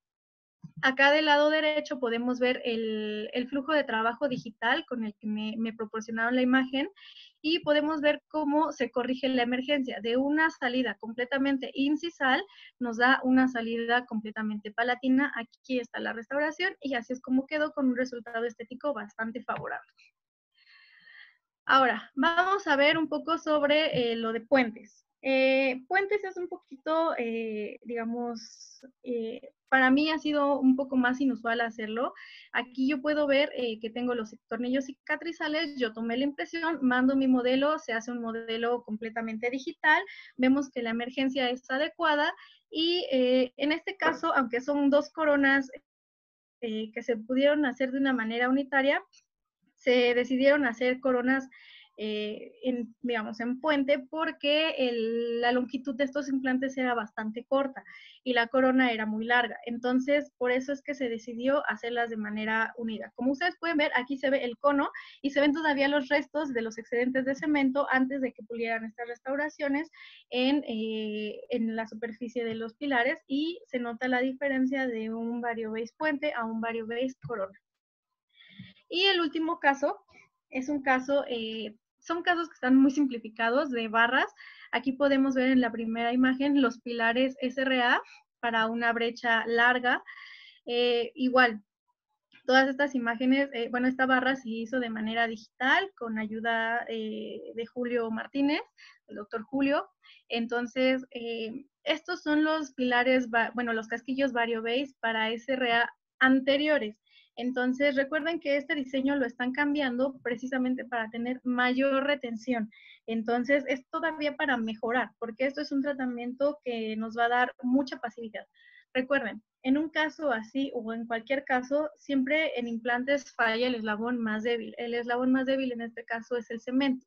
acá del lado derecho podemos ver el flujo de trabajo digital con el que me proporcionaron la imagen, y podemos ver cómo se corrige la emergencia. De una salida completamente incisal nos da una salida completamente palatina. Aquí está la restauración y así es como quedó, con un resultado estético bastante favorable. Ahora, vamos a ver un poco sobre lo de puentes. Puentes es un poquito, digamos, para mí ha sido un poco más inusual hacerlo. Aquí yo puedo ver que tengo los tornillos cicatrizales, yo tomé la impresión, mando mi modelo, se hace un modelo completamente digital, vemos que la emergencia es adecuada y en este caso, aunque son dos coronas que se pudieron hacer de una manera unitaria, se decidieron hacer coronas digamos, en puente, porque la longitud de estos implantes era bastante corta y la corona era muy larga. Entonces, por eso es que se decidió hacerlas de manera unida. Como ustedes pueden ver, aquí se ve el cono y se ven todavía los restos de los excedentes de cemento antes de que pulieran estas restauraciones en la superficie de los pilares, y se nota la diferencia de un Variobase puente a un Variobase corona. Y el último caso es un caso, son casos que están muy simplificados de barras. Aquí podemos ver en la primera imagen los pilares SRA para una brecha larga. Igual, todas estas imágenes, bueno, esta barra se hizo de manera digital con ayuda de Julio Martínez, el doctor Julio. Entonces, estos son los pilares, bueno, los casquillos Variobase para SRA anteriores. Entonces, recuerden que este diseño lo están cambiando precisamente para tener mayor retención. Entonces, es todavía para mejorar, porque esto es un tratamiento que nos va a dar mucha pasividad. Recuerden, en un caso así o en cualquier caso, siempre en implantes falla el eslabón más débil. El eslabón más débil en este caso es el cemento.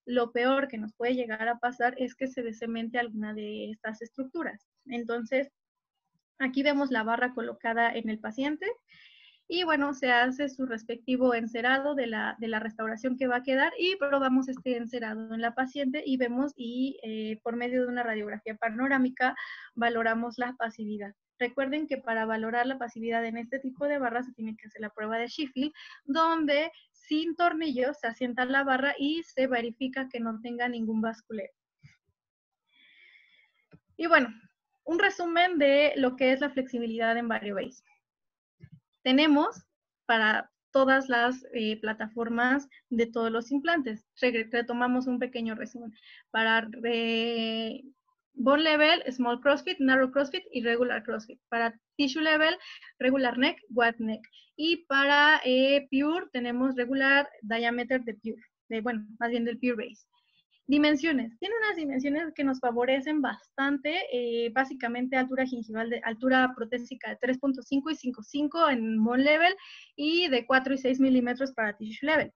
Lo peor que nos puede llegar a pasar es que se descemente alguna de estas estructuras. Entonces, aquí vemos la barra colocada en el paciente y bueno, se hace su respectivo encerado de la restauración que va a quedar y probamos este encerado en la paciente y vemos por medio de una radiografía panorámica valoramos la pasividad. Recuerden que para valorar la pasividad en este tipo de barras se tiene que hacer la prueba de Sheffield, donde sin tornillos se asienta la barra y se verifica que no tenga ningún basculeo. Y bueno, un resumen de lo que es la flexibilidad en VarioBase. Tenemos para todas las plataformas de todos los implantes. Retomamos un pequeño resumen. Para bone level, small crossfit, narrow crossfit y regular crossfit. Para tissue level, regular neck, wide neck. Y para pure tenemos regular diameter de pure, más bien del pure base. Dimensiones. Tiene unas dimensiones que nos favorecen bastante, básicamente altura gingival, altura protésica de 3.5 y 5.5 en bone level y de 4 y 6 milímetros para tissue level.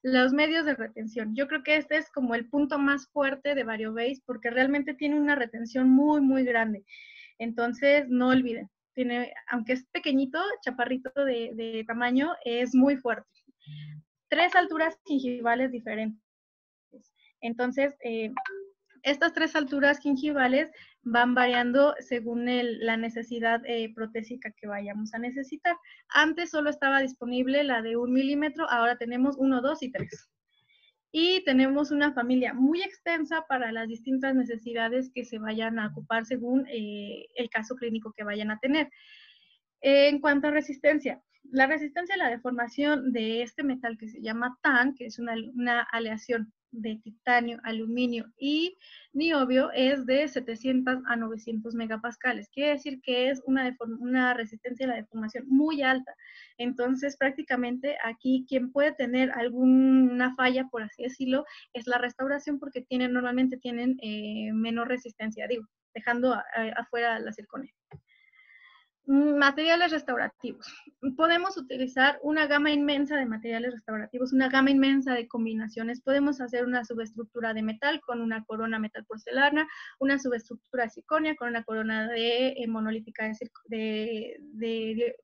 Los medios de retención. Yo creo que este es como el punto más fuerte de VarioBase porque realmente tiene una retención muy, muy grande. Entonces, no olviden, aunque es pequeñito, chaparrito de tamaño, es muy fuerte. 3 alturas gingivales diferentes. Entonces, estas 3 alturas gingivales van variando según la necesidad protésica que vayamos a necesitar. Antes solo estaba disponible la de 1 milímetro, ahora tenemos 1, 2 y 3. Y tenemos una familia muy extensa para las distintas necesidades que se vayan a ocupar según el caso clínico que vayan a tener. En cuanto a resistencia, la resistencia a la deformación de este metal que se llama TAN, que es una aleación de titanio, aluminio y niobio, es de 700 a 900 megapascales. Quiere decir que es una resistencia a la deformación muy alta. Entonces, prácticamente aquí quien puede tener alguna falla, por así decirlo, es la restauración porque normalmente tienen menor resistencia, dejando afuera la circonia. Materiales restaurativos. Podemos utilizar una gama inmensa de materiales restaurativos, una gama inmensa de combinaciones. Podemos hacer una subestructura de metal con una corona metal porcelana, una subestructura de circonia con una corona de monolítica de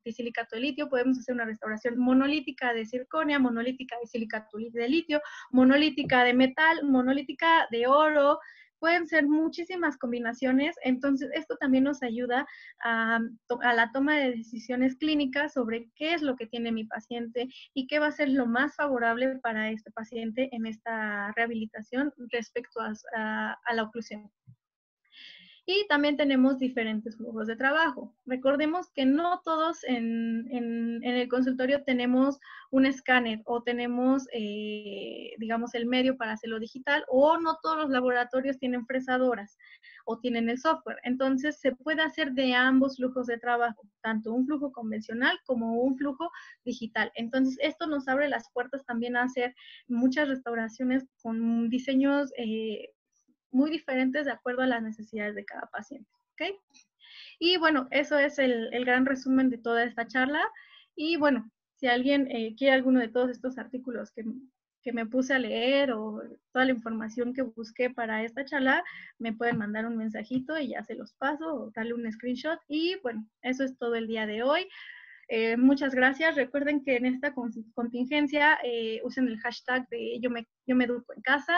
silicato de litio. Podemos hacer una restauración monolítica de circonia, monolítica de silicato de litio, monolítica de metal, monolítica de oro. Pueden ser muchísimas combinaciones, entonces esto también nos ayuda a la toma de decisiones clínicas sobre qué es lo que tiene mi paciente y qué va a ser lo más favorable para este paciente en esta rehabilitación respecto a la oclusión. Y también tenemos diferentes flujos de trabajo. Recordemos que no todos en el consultorio tenemos un escáner o tenemos, digamos, el medio para hacerlo digital, o no todos los laboratorios tienen fresadoras o tienen el software. Entonces, se puede hacer de ambos flujos de trabajo, tanto un flujo convencional como un flujo digital. Entonces, esto nos abre las puertas también a hacer muchas restauraciones con diseños muy diferentes de acuerdo a las necesidades de cada paciente, ¿ok? Y bueno, eso es el gran resumen de toda esta charla. Y bueno, si alguien quiere alguno de todos estos artículos que me puse a leer o toda la información que busqué para esta charla, me pueden mandar un mensajito y ya se los paso o darle un screenshot. Y bueno, eso es todo el día de hoy. Muchas gracias. Recuerden que en esta contingencia usen el hashtag de yo me educo en casa.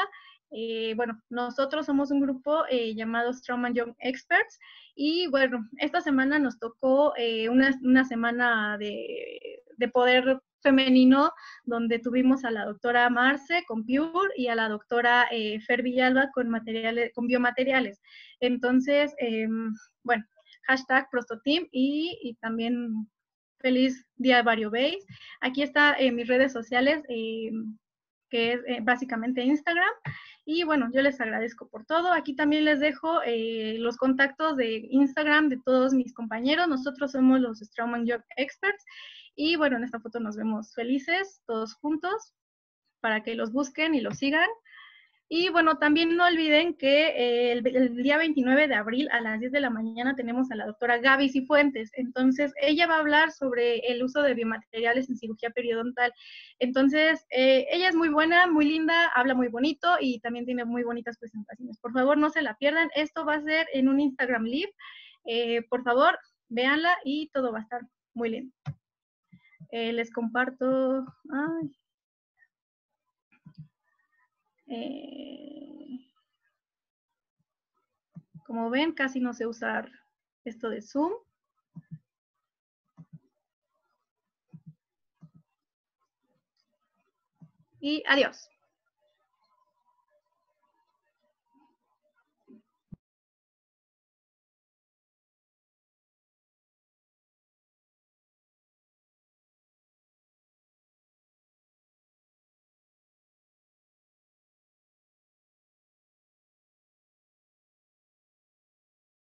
Bueno, nosotros somos un grupo llamado Straumann Young Experts y bueno, esta semana nos tocó una semana de poder femenino donde tuvimos a la doctora Marce con Pure y a la doctora Fer Villalba con biomateriales. Entonces, bueno, hashtag ProstoTeam y también feliz día de VarioBase. Aquí está mis redes sociales. que es básicamente Instagram. Y bueno, yo les agradezco por todo. Aquí también les dejo los contactos de Instagram de todos mis compañeros. Nosotros somos los Straumann Job Experts. Y bueno, en esta foto nos vemos felices, todos juntos, para que los busquen y los sigan. Y bueno, también no olviden que el día 29 de abril a las 10 de la mañana tenemos a la doctora Gaby Cifuentes. Entonces, ella va a hablar sobre el uso de biomateriales en cirugía periodontal. Entonces, ella es muy buena, muy linda, habla muy bonito y también tiene muy bonitas presentaciones. Por favor, no se la pierdan. Esto va a ser en un Instagram Live. Por favor, véanla y todo va a estar muy lindo. Les comparto... Ay. Como ven, casi no sé usar esto de Zoom. Y adiós.